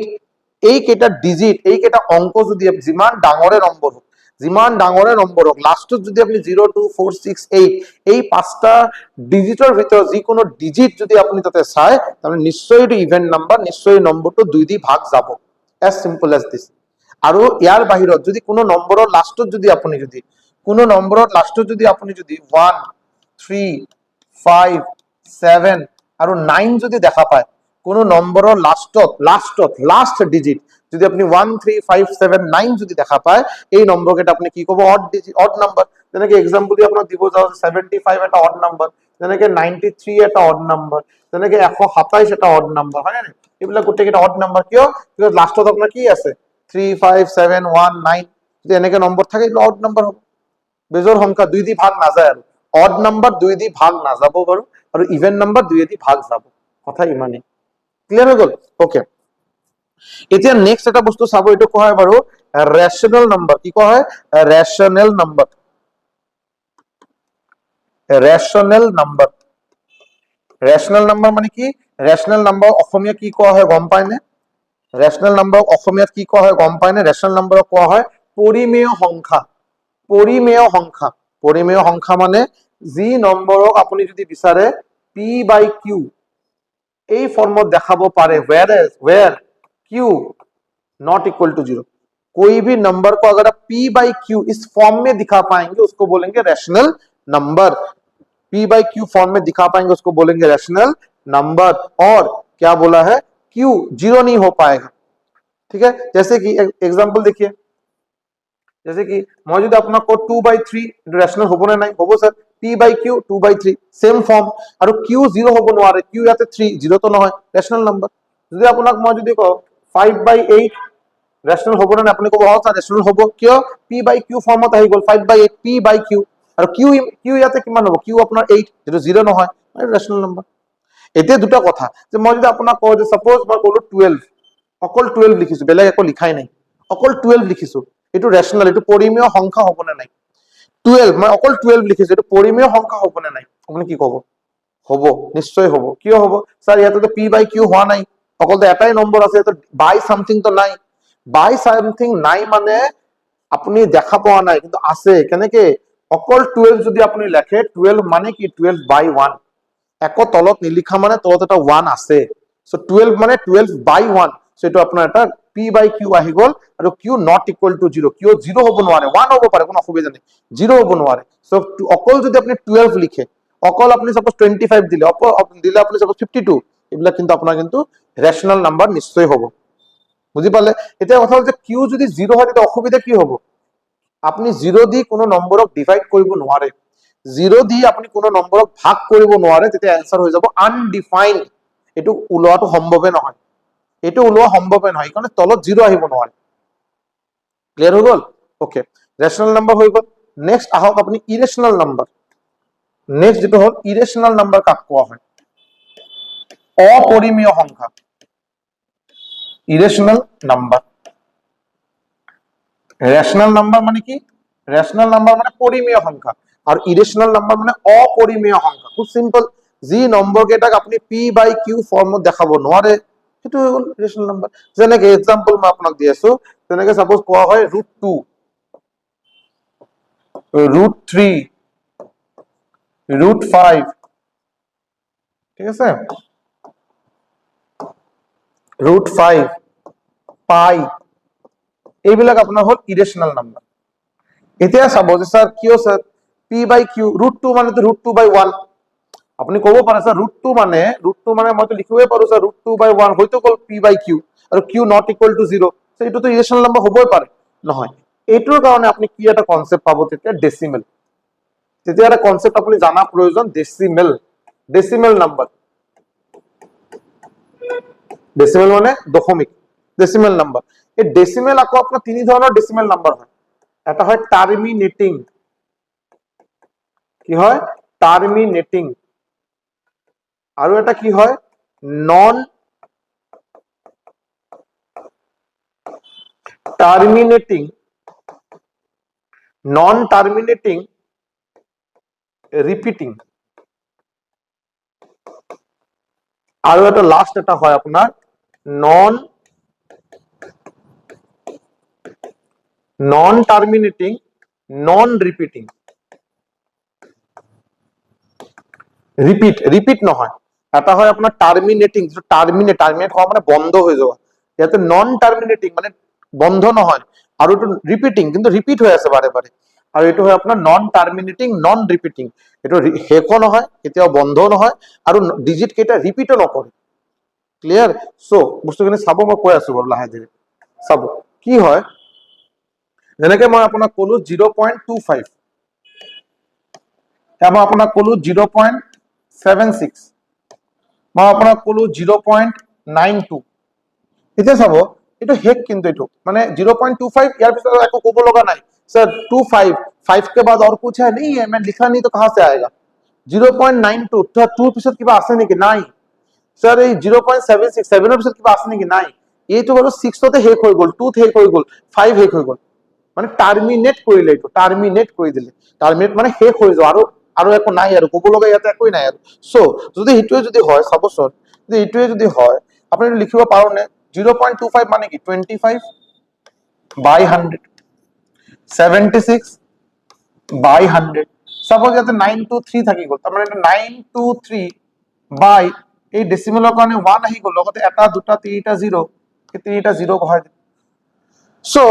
এই কেইটা ডিজিট, এই কেইটা অংক যদি যিমান ডাঙৰে নম্বৰ হোক, যিমান ডাঙৰে নম্বৰ হোক, লাষ্টত যদি আপনি 0 2 4 6 8 এই পাঁচটা ডিজিটৰ ভিতৰত যিকোনো ডিজিট যদি আপনি তাতে চায়, তাহলে নিশ্চয়ই এটো ইভেন নাম্বার, নিশ্চয়ই নম্বৰটো 2 দি ভাগ যাব। As simple as this. আৰু ইয়াৰ বাহিৰত যদি কোনো নম্বৰৰ লাষ্টত যদি আপুনি যদি কোনো নম্বৰৰ লাষ্টত যদি আপুনি যদি 1 3 5 7 আৰু 9 যদি দেখা পায়, কোনো নম্বৰৰ লাষ্ট ডিজিট যদি আপনি 1 3 5 7 9 যদি দেখা পায়, এই নম্বৰকেইটা আপনি কি ক'ব? Odd digit, odd number. যেনেকে এক্সাম্পল দি আপোনাক দিব যাওঁ 75 এটা অড নাম্বার, যেনেকে 93 এটা অড নাম্বার, যেনেকে 127 এটা অড নাম্বার, হয় না? এইবিলাক গোটেইকেইটা অড নাম্বার। কিয়? বিকজ লাষ্টত আপোনাৰ কি আছে? 3 5 7 1 9 যদি এনেকে নম্বৰ থাকে এইটো অড নাম্বাৰ হ'ব। বেজোৰ সংখ্যা 2 দি ভাগ নাযায় আৰু অড নাম্বাৰ 2 দি ভাগ নাযাব বাৰু, আৰু ইভেন নাম্বাৰ 2 দি ভাগ যাব। কথা ইমানেই। ক্লিয়াৰ হৈ গ'ল? ওকে, এতিয়া নেক্সট এটা বস্তু চাব, এইটো কোৱা হয় বাৰু ৰেশনেল নাম্বাৰ। কি কোৱা হয়? ৰেশনেল নাম্বাৰ। ৰেশনেল নাম্বাৰ, ৰেশনেল নাম্বাৰ মানে কি? ৰেশনেল নাম্বাৰ অসমীয়া কি কোৱা হয় গম পায়নে? ৰেশনেল নাম্বাৰ অসমীয়াত কি কোৱা হয় গম পায়নে? ৰেশনেল নাম্বাৰক কোৱা হয় পৰিমেয় সংখ্যা। পৰিমেয় সংখ্যা, পৰিমেয় সংখ্যা মানে যি নম্বৰক আপুনি যদি বিচাৰে p/q এই ফর্মত দেখাবো पारे, where q not equal to 0। कोई भी नंबर को अगर आप p/q इस फॉर्म में दिखा पाएंगे उसको बोलेंगे रैशनल नंबर। p/q फॉर्म में दिखा पाएंगे उसको बोलेंगे रैशनल नंबर। और क्या बोला है? q 0 नहीं हो पाएगा। ठीक है, जैसे कि एग्जांपल देखिए, जैसे कि मैं যদি আপোনাক কো 2/3 ৰেশনাল হ'ব নে নাই? হ'ব স্যাৰ। p/q 2/3 same form. আৰু q 0 হ'ব নোৱাৰে, q ইয়াতে 3 0 তো নহয়, ৰেশনাল নাম্বাৰ। যদি আপোনাক মই যদি কওঁ 5/8 ৰেশনাল হ'ব নে নাই? আপুনি ক'ব হয় স্যাৰ ৰেশনাল হ'ব। কিয়? p/q ফৰ্মত আহি গ'ল 5/8 p/q। আৰু q ইয়াতে কিমান হ'ব? q আপোনাৰ 8, যেটো 0 নহয়, ৰেশনাল নাম্বার। এতিয়া দুটা কথা, যে মই যদি আপোনাক কওঁ যে সাপোজ মই ক'লো 12, অকল 12 লিখিছো, বেলেগ একো লিখাই নাই, অকল 12 লিখিছো, এইটো ৰেশনাল, এইটো পৰিমেয় সংখ্যা হ'ব নে নাই? 12, মই অকল 12 লিখিছো, এইটো পৰিমেয় সংখ্যা হ'ব নে নাই? আপুনি কি ক'ব? হ'ব, নিশ্চয় হ'ব। কিয় হ'ব? স্যার ইয়াতে তো p/q হোৱা নাই, অকল তো এটাই নম্বৰ আছে, তো বাই সামথিং তো নাই। বাই সামথিং নাই মানে আপুনি দেখা পোৱা নাই, কিন্তু আছে। কেনেকে? অকল 12 যদি আপুনি লেখে, 12 মানে কি? 12/1। একো তলত নিলিখা মানে তলত এটা 1 আছে। সো 12 মানে 12/1। সো এটো আপোনাৰ এটা p/q আহি গ'ল। আৰু q not equal to 0, q 0 হ'ব নোৱাৰে, 1 হ'ব পাৰে, কোনো অসুবিধা নাই, 0 হ'ব নোৱাৰে। সো অকল যদি আপুনি 12 লিখে, অকল আপনি সাপোজ 25 দিলে, দিলে আপনি সাপোজ 52, এইবিলাক কিন্তু আপোনাৰ কিন্তু ৰেশনাল নাম্বার নিশ্চয় হ'ব। বুজি পালে? এতিয়া কথা হল যে q যদি 0 হয় তেতিয়া অসুবিধা কি হ'ব? আপনি 0 দি কোনো নম্বৰক ডিভাইড কৰিব নোৱাৰে, 0 দি আপনি কোনো নম্বৰক ভাগ কৰিব নোৱাৰে, তেতিয়া आंसर হৈ যাব আনডিফাইন্ড। এটো উলোৱাটো সম্ভৱে নহয়, এটো উলোৱা সম্ভৱে নহয়, কাৰণ তলত 0 আহিব নোৱাৰে। ক্লিয়াৰ হৈ গ'ল? ওকে, ৰেশনাল নাম্বাৰ হৈ গ'ল। নেক্সট আহক আপনি ইৰেশনাল নাম্বাৰ। নেক্সট যেটো হল ইৰেশনাল নাম্বাৰ কাক কোৱা হয়? অপরিমেয় সংখ্যা, ইরেশনাল নাম্বার। রেশনাল নাম্বার মানে কি? রেশনাল নাম্বার মানে পরিমেয় সংখ্যা, আর ইরেশনাল নাম্বার মানে অপরিমেয় সংখ্যা। খুব সিম্পল, যি নম্বৰ কেইটাক আপনি p/q ফৰ্মত দেখাব নোৱাৰে, সেইটো হৈ গ'ল ইৰেশনাল নাম্বাৰ। যেনেকে এক্সাম্পল মই আপোনাক দি আছো, যেনেকে সাপোজ কোৱা হয় √2, √3, √5, ঠিক আছে, √5, পাই, এইবিলাক আপোনাৰ হল ইরেশনাল নাম্বার। এতিয়া চাব যে স্যার কিয় স্যার p/q √2 মানে তো √2/1। আপনি ক'ব পাৰে স্যাৰ √2 মানে মই তো লিখিবই পাৰো স্যাৰ √2/1 হয়তো কল p/q, আৰু q not equal to 0, so এটো তো ইৰেশনাল নাম্বাৰ হ'বই পাৰে। নহয়, এইটোৰ কাৰণে আপনি কি এটা কনসেপ্ট পাব? তেতিয়া ডেসিমেল। তেতিয়া এটা কনসেপ্ট আপনি জানা প্ৰয়োজন, ডেসিমেল। ডেসিমেল নাম্বাৰ, ডেসিমেল মানে দশমিক, ডেসিমেল নাম্বাৰ। এই ডেসিমেল আকৌ আপোনাৰ তিনি ধৰণৰ ডেসিমেল নাম্বাৰ হয়। এটা হয় টাৰ্মিনেটিং, কি হয়? টাৰ্মিনেটিং। আৰু এটা কি হয়? Non terminating, non terminating repeating. আৰু এটা লাস্ট এটা হয় আপোনাৰ non terminating non repeating. Repeat নহয়, এটা হয় আপোনাৰ টাৰ্মিনেটিং, টাৰ্মিনেট হওয়া মানে বন্ধ হৈ যোৱা। ইয়াতে নন টাৰ্মিনেটিং মানে বন্ধ নহয় আৰু এইটো ৰিপিটিং কিন্তু ৰিপিট হৈ আছে বাৰে বাৰে আৰু এইটো হয় আপোনাৰ নন টাৰ্মিনেটিং নন ৰিপিটিং এইটো শেষো নহয় কেতিয়াও বন্ধও নহয় আৰু ডিজিট কেইটা ৰিপিটো নকৰে ক্লিয়াৰ সো বস্তুখিনি চাব মই কৈ আছো বাৰু লাহে ধীৰে চাব কি হয় যেনেকে মই আপোনাক ক'লো 0.25 মই আপোনাক ক'লো 0.76 মই আপোনাক ক'লো 0.92 এতিয়া চাব এইটো হেক কিন্তু এইটো মানে 0.25 ইয়াৰ পিছত একো ক'ব লগা নাই सर 25 5 के बाद और कुछ है नहीं है मैं लिखा नहीं तो कहां से आएगा 0.92 तो 2 পিছত কিবা আছে নেকি নাই স্যার এই 0.76 7 পিছত কিবা আছে নেকি নাই এইটো হলো 6 তে হেক হৈ গল 2 তে হেক হৈ গল 5 হেক হৈ গল মানে টার্মিনেট কৰিলে এইটো টাৰ্মিনেট কৰি দিলে টাৰ্মিনেট মানে হেক হৈ যাব আৰু একো নাই আৰু ক'ব লগা ইয়াতে একোই নাই আৰু সো যদি হিটোৱে যদি হয় সাপোজ যদি হিটোৱে যদি হয় আপুনি লিখিব পাৰোনে 0.25 মানে কি 25 by 100 76 by 100 সাপোজ ইয়াতে 923 থাকি গল তার মানে 923 by এই ডেসিমেলৰ কাৰণে 1 আহি গল লগতে এটা দুটা তিনিটা 0 এই তিনিটা 0 বহাই দিম সো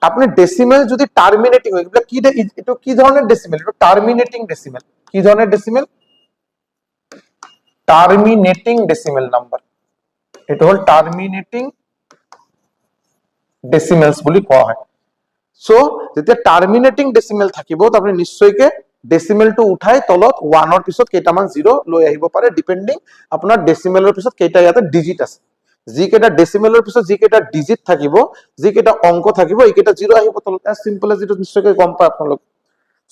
আপনি ডেসিমেল যদি টার্মিনেটিং হয় কি এটা কি ধরনের ডেসিমেল এটা টার্মিনেটিং ডেসিমেল কি ধরনের ডেসিমেল টার্মিনেটিং ডেসিমেল নাম্বার এটা হল টার্মিনেটিং ডেসিমেলস বুলি কোৱা হয় সো যেতিয়া টাৰ্মিনেটিং ডেসিমেল থাকিব তো আপনি নিশ্চয়কে ডেসিমেলটো উঠাই তলত 1 ৰ পিছত কেইটামান 0 লৈ আহিব পাৰে ডিপেন্ডিং আপোনাৰ ডেসিমেলৰ পিছত কেইটা ইয়াতে ডিজিট আছে যি কেইটা ডেসিমেলৰ পিছত যি কেইটা ডিজিট থাকিব যি কেইটা অংক থাকিব এই কেইটা 0 আহিব তলত এজ সিম্পল এজ ইট নিশ্চয়কে গম পায় আপোনালোক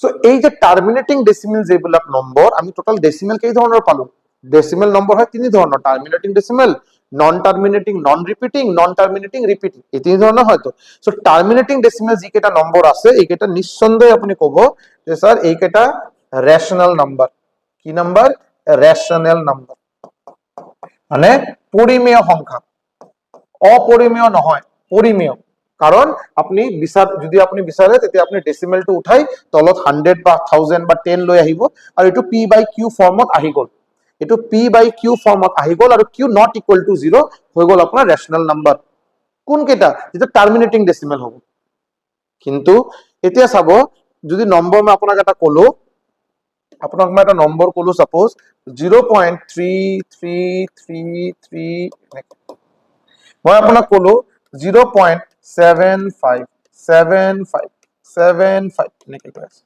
সো এই যে টার্মিনেটিং ডেসিমেল যেবিলাক নম্বৰ আমি টোটাল ডেসিমেল কেই ধৰণৰ পালো ডেসিমেল নম্বৰ হয় তিনি ধৰণৰ terminating decimal non terminating non repeating non terminating repeating এই তিন ধৰণৰ হয়তো সো টাৰ্মিনেটিং ডেসিমেল যি কেইটা নম্বৰ আছে এই কেইটা নিঃসন্দেহে আপুনি ক'ব যে স্যাৰ এই কেইটা ৰেশনাল নম্বৰ কি নম্বৰ ৰেশনাল নম্বৰ মানে পৰিমেয় সংখ্যা অপৰিমেয় নহয় পৰিমেয় কাৰণ আপনি যদি আপনি বিচাৰে তেতিয়া আপনি ডেসিমেলটো উঠাই তলত 100 বা 1000 বা 10 লৈ আহিব আৰু এটো p by q ফৰ্মত আহি গল এটো p by q ফৰ্মত আহি গল আৰু q not equal to 0 হৈ গল আপোনাৰ ৰেশনাল নম্বৰ কোন কেটা যেটা টাৰ্মিনেটিং ডেসিমেল হ'ব কিন্তু এতিয়া চাব যদি নম্বৰ মই আপোনাক এটা কলো আপোনাক মই এটা নম্বৰ কলো সাপোজ 0.3333 মই আপোনাক কলো 0.757575 এনেকে কৈ আছে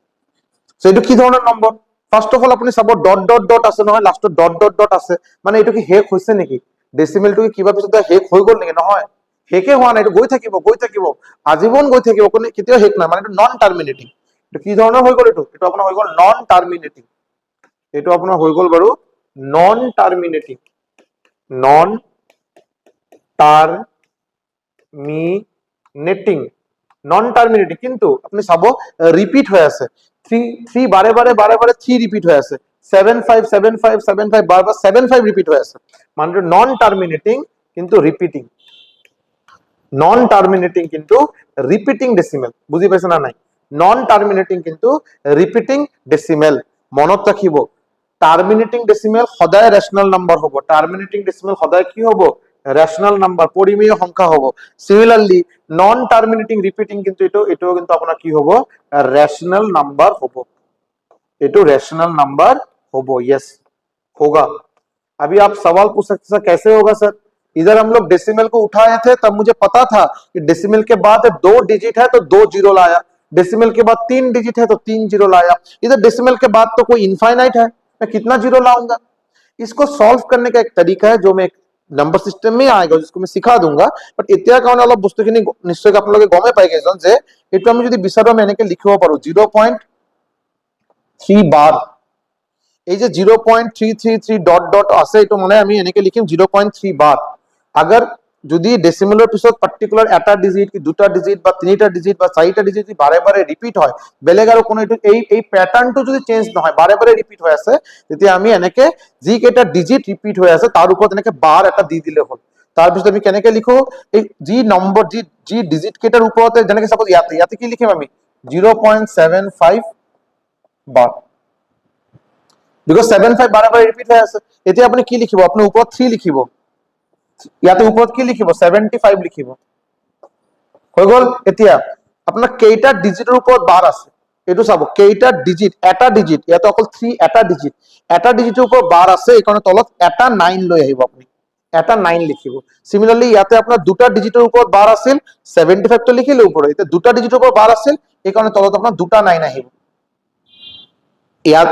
সো এটো কি ধৰণৰ নম্বৰ ফার্স্ট অফ অল আপুনি চাব ডট ডট ডট আছে নহয় লাস্টত ডট ডট ডট আছে মানে এটো কি হেক হৈছে নেকি ডেসিমেলটো কি কিবা পিছত হেক হৈ গল নেকি নহয় হেকে হোৱা নাই এটো গৈ থাকিব আজীবন গৈ থাকিব কোনে কেতিয়াও হেক নাই মানে এটো নন টার্মিনেটিং এটো কি ধৰণৰ হৈ গল এটো আপোনাৰ হৈ গল নন টাৰ্মিনেটিং এটো আপোনাৰ হৈ গল বাৰু non terminating non terminating non terminating কিন্তু আপনি চাব রিপিট হৈ আছে 3 বারে বারে 3 রিপিট হৈ আছে 757575 বারবার 75 রিপিট হৈ আছে মানে নন টার্মিনেটিং কিন্তু রিপিটিং নন টার্মিনেটিং কিন্তু রিপিটিং ডেসিমেল বুঝি পাইছে না নাই নন টার্মিনেটিং কিন্তু রিপিটিং ডেসিমেল মনত ৰাখিব টাৰ্মিনেটিং ডেসিমেল সদায় ৰেশনাল নম্বৰ হ'ব টাৰ্মিনেটিং ডেসিমেল সদায় কি হ'ব ৰেশনাল নম্বৰ পৰিমেয় সংখ্যা হ'ব সিমিলাৰলি নন টাৰ্মিনেটিং ৰিপিটিং কিন্তু এটো কিন্তু আপোনাৰ কি হ'ব ৰেশনাল নম্বৰ হ'ব এটো ৰেশনাल নম্বৰ হ'ব यस होगा अभी आप सवाल पूछ सकते सर कैसे होगा सर इधर हम लोग डेसिमल को उठाए थे तब मुझे पता था कि डेसिमल के बाद 2 डिजिट है तो 2 जीरो लाया डेसिमल के बाद 3 डिजिट है तो 3 जीरो लाया इधर डेसिमल के बाद तो कोई इनफाइनाइट है मैं कितना जीरो लाऊंगा इसको सॉल्व करने का एक तरीका है जो मैं नंबर सिस्टम में आएगा जिसको मैं सिखा दूंगा बट এতিয়া কাৰণে অলপ বস্তুখিনি নিশ্চয়কৈ আপোনালোকে গমে পাই গৈছন যে এটো আমি যদি বিচাৰো আমি এনেকে লিখিব পাৰো 0.3 বার এই যে 0.333 ডট ডট আছে এটো মানে আমি এনেকে লিখিম 0.3 বার अगर যদি ডেসিমেলৰ পিছত পাৰ্টিকুলাৰ এটা ডিজিট কি দুটা ডিজিট বা তিনিটা ডিজিট বা চাৰিটা ডিজিট বাৰে বাৰে ৰিপিট হয় বেলেগ আৰু কোনো এই প্যাটাৰ্নটো যদি চেঞ্জ নহয় বাৰে বাৰে ৰিপিট হৈ আছে তেতিয়া আমি এনেকে যি কেটা ডিজিট ৰিপিট হৈ আছে তাৰ ওপৰত এনেকে বাৰ এটা দি দিলে হ'ল তাৰ পিছত আমি কেনেকে লিখো এই যি নম্বৰ যি ডিজিট কেটাৰ ওপৰতে যেনেকে সাপোজ ইয়াতে কি লিখিম আমি 0.75 বাৰ because 75 বাৰে বাৰে ৰিপিট হৈ আছে এতিয়া আপুনি কি লিখিব আপুনি ওপৰত 3 লিখিব ইয়াতে ওপৰত কি লিখিব 75 লিখিব হৈ গল এতিয়া আপোনাৰ কেইটা ডিজিটৰ ওপৰত বাৰ আছে এইটো চাব কেইটা ডিজিট এটা ডিজিট ইয়াতে অকল 3 এটা ডিজিটৰ ওপৰত বাৰ আছে এইকাৰণে তলত এটা 9 লৈ আহিব আপুনি এটা 9 লিখিব সিমিলাৰলি ইয়াতে আপোনাৰ দুটা ডিজিটৰ ওপৰত বাৰ আছিল 75 টো লিখিলে ওপৰত এতিয়া দুটা ডিজিটৰ ওপৰত বাৰ আছিল এইকাৰণে তলত আপোনাৰ দুটা 9 আহিব ইয়াত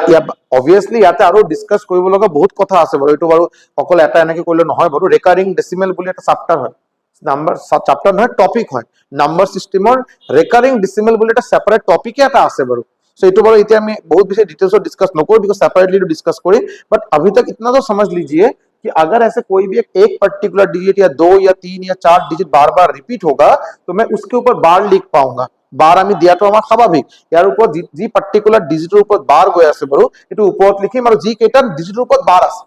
অবভিয়াসলি ইয়াতে আৰু ডিসকাস কৰিব লগা বহুত কথা আছে বাৰু এইটো বাৰু অকল এটা এনেকে কইলে নহয় বাৰু ৰেকাৰিং ডেসিমেল বুলি এটা চেপ্টাৰ হয় নাম্বাৰ চেপ্টাৰ নহয় টপিক হয় নাম্বাৰ সিস্টেমৰ ৰেকাৰিং ডেসিমেল বুলি এটা সেপাৰেট টপিক এটা আছে বাৰু सो इतो बारो इतना मैं बहुत बेसी डिटेल्स में डिस्कस न करूं बिकॉज़ सेपरेटली तो डिस्कस करें बट अभी तक इतना तो समझ लीजिए कि अगर ऐसे कोई भी एक पर्टिकुलर डिजिट या 2 या 3 या 4 डिजिट बार-बार रिपीट होगा तो मैं उसके ऊपर बार लिख पाऊंगा बार আমি দিয়াটো আমার স্বাভাবিক ইয়ার উপর জি পার্টিকুলার ডিজিটের উপর বার গৈ আছে বাৰু এটো উপৰত লিখিম আৰু জি কেইটা ডিজিটের উপর বার আছে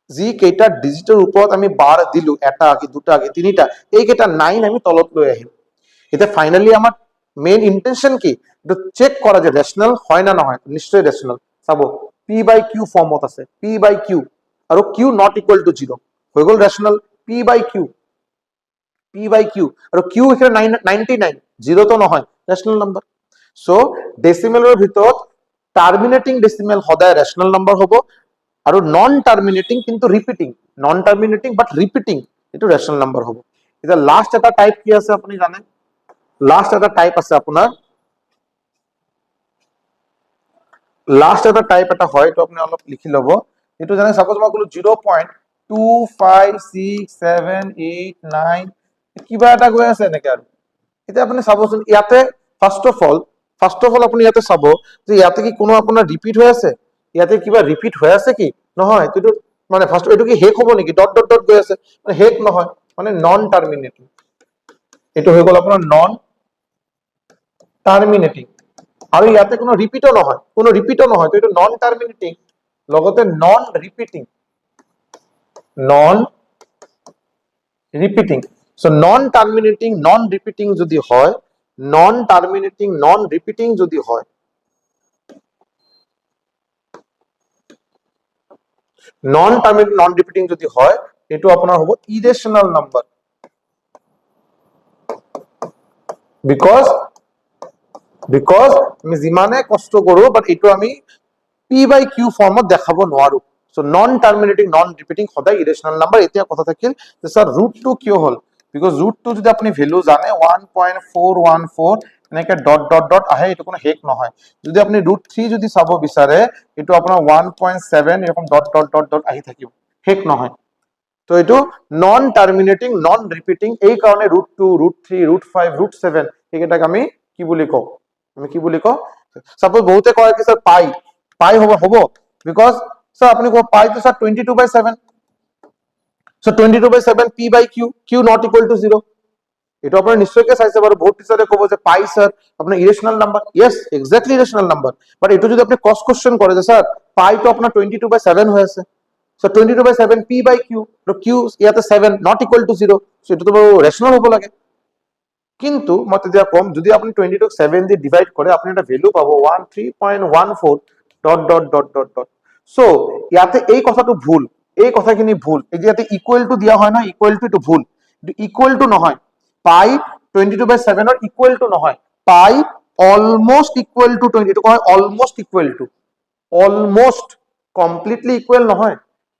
জি কেইটা ডিজিটের উপর আমি বার দিলু এটা কি দুটা কি তিনিটা এই কেইটা 9 আমি তলত লৈ আহিম এটা ফাইনালি আমার মেইন ইন্টেনশন কি তো চেক করা যে রেশনাল হয় না নহয় নিশ্চয় রেশনাল চাবো p বাই q ফর্মত আছে p বাই q আৰু q নট ইকুয়াল টু 0 হৈ গল ৰেশনাল p বাই q আৰু q এখানে 99 0 তো নহয় ৰেশনাল নাম্বাৰ সো ডেসিমেলৰ ভিতৰত টাৰ্মিনেটিং ডেসিমেল সদায় ৰেশনাল নাম্বাৰ হ'ব আৰু নন টার্মিনেটিং কিন্তু রিপিটিং নন টার্মিনেটিং বাট রিপিটিং এটো রেশনাল নাম্বার হ'ব এটা লাস্ট এটা টাইপ কি আছে আপুনি জানে লাস্ট এটা টাইপ আছে আপোনাৰ লাস্ট এটা টাইপ এটা হয় তো আপনি অলপ লিখি লব এটো জানে সাপোজ মই কলো 0.25678 কিবা এটা গৈ আছে নেকি আৰু এটা আপনি সাপোজ ইয়াতে ফাৰ্স্ট অফ অল আপনি ইয়াতে চাব যে ইয়াতে কি কোনো আপোনাৰ রিপিট হৈ আছে ইয়াতে কিবা রিপিট হৈ আছে কি নহয় তো মানে ফার্স্ট এটো কি হেক হ'ব নেকি ডট ডট ডট গৈ আছে মানে হেক নহয় মানে নন টার্মিনেটিং এটো হৈ গল আপোনাৰ নন টাৰ্মিনেটিং আৰু ইয়াতে কোনো রিপিটও নহয় তো এটো নন টার্মিনেটিং লগতে non repeating so non terminating non repeating যদি হয় নন টার্মিনেটিং নন রিপিটিং যদি হয় নন টার্মিনেটিং নন রিপিটিং যদি হয় এটো আপোনাৰ হ'ব ইৰেশনাল নাম্বাৰ বিকজ আমি যিমানে কষ্ট কৰো বাট এটো আমি p বাই q ফৰ্মত দেখাব নোৱাৰো so non terminating non repeating সদায় ইরেশনাল নাম্বার এতিয়া কথা থাকিল যে স্যার √2 কিয় হল বিকজ √2 যদি আপনি ভ্যালু জানে 1.414 এনেকে ডট ডট ডট আহে এটো কোনো হেক নহয় যদি আপনি √3 যদি চাব বিচাৰে এটো আপোনাৰ 1.7 এরকম ডট ডট ডট ডট আহি থাকিব হেক নহয় তো এটো নন টার্মিনেটিং নন রিপিটিং এই কারণে √2 √3 √5 √7 একেটাক আমি কি বুলি কও আমি কি বুলি কও সাপোজ বহুতে কয় কি স্যার পাই হ'ব বিকজ স্যার আপনি কো পাই তো sir 22/7 so 22/7 p by q not equal to 0 এটা আপনারা নিশ্চয়কৈ চাইছে বাৰু বহুত টিচারে কব যে পাই স্যার আপনার irrational number yes exactly irrational number but এটো যদি আপনি ক্রস কোশ্চেন করে যে স্যার পাই তো আপনার 22/7 হৈ আছে সো 22/7 p বাই q তো q ইয়াতে 7 নট ইকুয়াল টু 0 সো এটা তো বড় রেশনাল হ'ব লাগে কিন্তু মতে দিয়া কম যদি আপনি 22 ক 7 দিয়ে ডিভাইড করে আপনি একটা ভ্যালু পাবো 13.14 dot dot dot dot dot so ইয়াতে এই কথাটো ভুল এই কথাখিনি ভুল এই যে ইয়াতে ইকুয়াল টু দিয়া হয় না ইকুয়াল টু ভুল ইকুয়াল টু নহয় পাই 22/7 এর ইকুয়াল টু নহয় পাই অলমোস্ট ইকুয়াল টু 20 এটো কয় almost equal to almost completely equal নহয়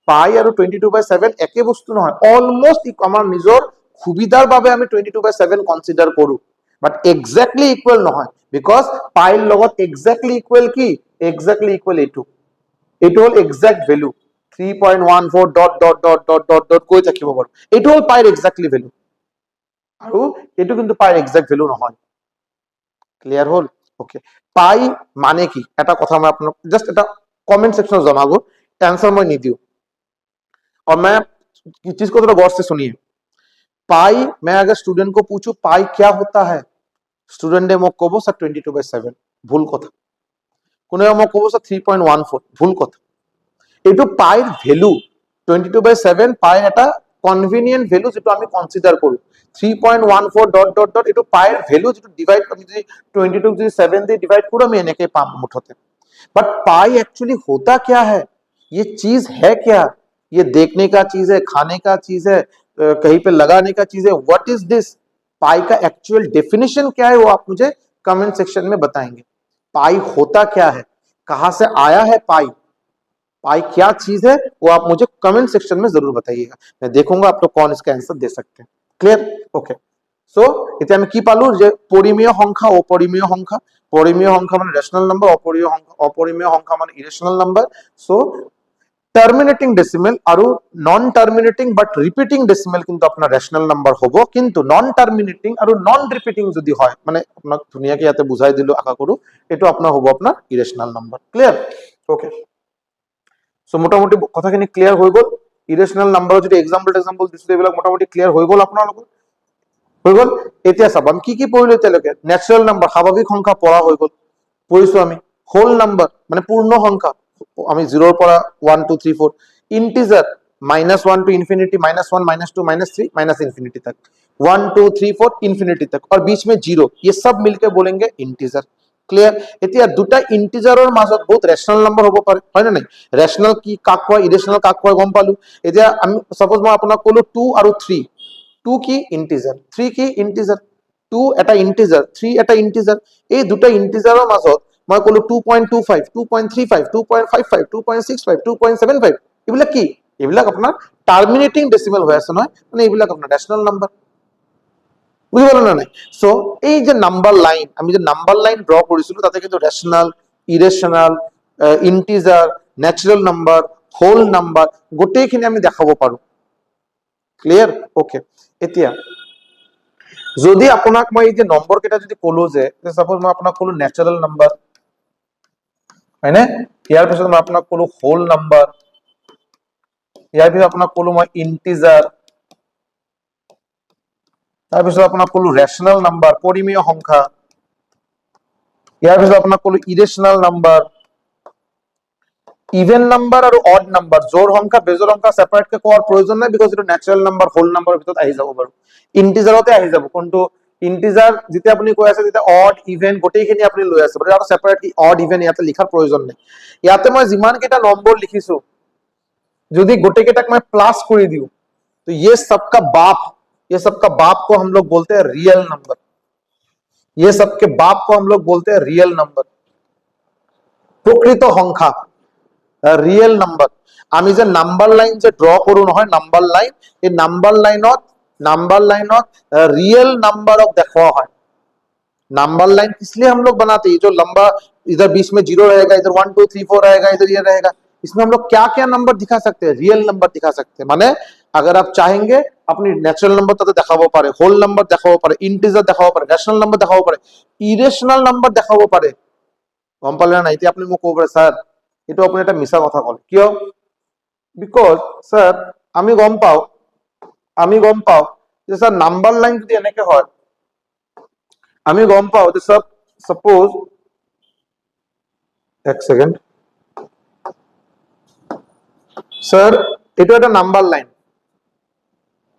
পাই আৰু 22/7 একে বস্তু নহয় অলমোস্ট আমাৰ নিজৰ সুবিধাৰ বাবে আমি 22/7 কনসিডাৰ কৰো বাট এক্স্যাক্টলি ইকুয়াল নহয় বিকজ পাইৰ লগত এক্স্যাক্টলি ইকুয়াল কি এক্স্যাক্টলি ইকুয়াল এটো হল exact value 3.14 dot dot dot dot dot dot কৈ থাকিব বাৰু এটো হল পাইৰ এক্স্যাক্টলি ভ্যালু আৰু এটো কিন্তু পাইৰ এক্সাক্ট ভ্যালু নহয় ক্লিয়ার হল ওকে পাই মানে কি এটা কথা মই আপোনাক জাস্ট এটা কমেন্ট সেকশন জনাব आंसर मैं नहीं दियो और मैं इस चीज को थोड़ा गौर से सुनिए पाई मैं अगर स्टूडेंट को पूछूं पाई क्या होता है स्टूडेंट ने মোক কব স্যার 22/7 ভুল কথা কোনে মোক কব স্যার 3.14 ভুল কথা এটো পাইৰ ভ্যালু 22/7 পাইৰ এটা কনভিনিয়েন্ট ভ্যালু যেটো আমি কনসিডাৰ কৰো 3.14 ডট ডট ডট এটো পাইৰ ভ্যালু যেটো ডিভাইড আমি যদি 22 ক যদি 7 দিয়ে ডিভাইড কৰো আমি এনেকে পাম মুঠতে बट पाई एक्चुअली होता क्या है ये चीज है क्या ये देखने का चीज है खाने का चीज है कहीं पे लगाने का चीज है व्हाट इज दिस पाई का एक्चुअल डेफिनेशन क्या है वो आप मुझे कमेंट सेक्शन में बताएंगे। पाई होता क्या है, कहां से आया है पाई, पाई क्या चीज है, वो आप मुझे कमेंट सेक्शन में जरूर बताइएगा। मैं देखूंगा आप लोग कौन इसका आंसर दे सकते हैं। क्लियर? ओके। সো এতিয়া আমি কি পালো যে পরিমেয় সংখ্যা অপরিমেয় সংখ্যা, পরিমেয় সংখ্যা মানে রেশনাল নাম্বার, অপরিমেয় সংখ্যা মানে irrational number. So terminating decimal আৰু নন টাৰ্মিনেটিং বাট ৰিপিটিং ডেসিমেল কিন্তু আপনাৰ ৰেশনাল নাম্বাৰ হব, কিন্তু নন টাৰ্মিনেটিং আৰু নন ৰিপিটিং যদি হয়, মানে আপোনাক ধুনীয়াকে ইয়াতে বুঝাই দিলো, আশা কৰো এটো আপনাৰ হব আপনাৰ ইৰেশনাল নাম্বাৰ। ক্লিয়াৰ? ওকে। সো মোটামুটি কথাখিনি ক্লিয়াৰ হৈ গ'ল। ইৰেশনাল নাম্বাৰৰ যদি এক্সাম্পল দিছিলো এইবিলাক মোটামুটি ক্লিয়াৰ হৈ গ'ল আপোনালোকৰ, হৈ গ'ল। এতিয়া চাব আমি কি পঢ়িলো এতিয়ালৈকে। নেচাৰেল নাম্বাৰ স্বাভাৱিক সংখ্যা পঢ়া হৈ গ'ল, পঢ়িছো আমি। হোল নাম্বাৰ মানে পূৰ্ণ সংখ্যা আমি 0 ৰ পৰা 1 2 3 4, ইন্টিজাৰ -1 to infinity, -1 -2 -3 -infinity तक, 1 2 3 4 infinity तक, और बीच में 0, ये सब मिलकर बोलेंगे इंटीजर। ক্লিয়ার? এতিয়া দুটা ইন্টিজাৰৰ মাজত বহুত ৰেশনাল নাম্বাৰ হ'ব পাৰে, হয় না নাই? ৰেশনাল কি কাক কয়, ইৰেশনাল কাক কয় গম পালো। এতিয়া আমি সাপোজ মই আপোনাক কলো 2 আৰু 3, 2 কি ইন্টিজাৰ, 3 কি ইন্টিজাৰ, 2 এটা ইন্টিজাৰ, 3 এটা ইন্টিজাৰ। এই দুটা ইন্টিজাৰৰ মাজত মই কলো 2.25 2.35 2.55 2.65 2.75, এইবিলাক কি, এইবিলাক আপোনাৰ টাৰ্মিনেটিং ডেসিমেল হৈ আছে নহয়, মানে এইবিলাক আপোনাৰ ৰেশনাল নাম্বাৰ। বুঝি পালো না নাই? সো এই যে নাম্বার লাইন, আমি যে নাম্বার লাইন ড্র করেছিল তাতে কিন্তু rational, irrational, integer, natural number, whole number গোটেইখিনি আমি দেখাব পাৰো। ক্লিয়াৰ? ওকে। এতিয়া যদি আপোনাক মই এই যে নম্বৰ কেইটা যদি কলো যে সাপোজ মই আপোনাক কলো ন্যাচাৰাল নাম্বাৰ, হয়নে? ইয়াৰ পিছত মই আপোনাক কলো হোল নাম্বাৰ, ইয়াৰ পিছত আপোনাক কলো মই ইন্টিজাৰ, তাৰপিছত আপোনাক কলো ৰেশনাল নাম্বাৰ পৰিমেয় সংখ্যা, ইয়াৰ পিছত আপোনাক কলো ইৰেশনাল নাম্বাৰ, ইভেন নাম্বাৰ আৰু অড নাম্বাৰ। জোড় সংখ্যা বেজোড় সংখ্যা সেপাৰেট কে কোৱাৰ প্ৰয়োজন নাই, বিকজ এটা ন্যাচাৰাল নাম্বাৰ হোল নাম্বাৰৰ ভিতৰত আহি যাব বাৰু। ইন্টিজাৰতে আহি যাব, কোনটো ইন্টিজার যেতিয়া আপুনি কৈ আছে তেতিয়া অড ইভেন গোটেইখিনি আপুনি লৈ আছে, বাৰু আৰু সেপাৰেট কি অড ইভেন ইয়াতে লিখাৰ প্ৰয়োজন নাই। ইয়াতে মই যিমান কেইটা নম্বৰ লিখিছো যদি গোটেই কেইটাক মই প্লাস কৰি দিও तो ये सबका बाप, ये सबका बाप को हम लोग बोलते हैं रियल नंबर, ये सबके बाप को हम लोग बोलते हैं रियल नंबर, প্রকৃত সংখ্যা, রিয়েল নাম্বার। আমি যে নাম্বার লাইন যে ড্র কৰো নহয় নাম্বার লাইন, এই নাম্বার লাইনত रियल नंबर देखा है। नंबर लाइन इसलिए हम लोग बनाते हैं, जो लंबा इधर बीच में 0 रहेगा, इधर 1 2 3 4 रहेगा, इधर ये रहेगा, इसमें हम लोग क्या क्या नंबर दिखा सकते हैं, रियल नंबर दिखा सकते हैं। माने अगर आप चाहेंगे अपनी ন্যাচারাল नंबर তাতে দেখাব পারে, হোল নাম্বার দেখাব পারে, ইন্টিজার দেখাব পারে, রেশনাল নাম্বার দেখাব পারে, ইরেশনাল নাম্বার দেখাব পারে। গম পালে না? এতিয়া আপনি মোক কব পাৰে স্যার এটো আপুনি এটা মিছা কথা কল কিয়? বিকজ স্যার আমি গম পাও যে স্যার নাম্বার লাইন যদি এনেকে হয়, আমি গম পাও যে স্যার সাপোজ এক সেকেন্ড স্যার এটা একটা নাম্বার লাইন,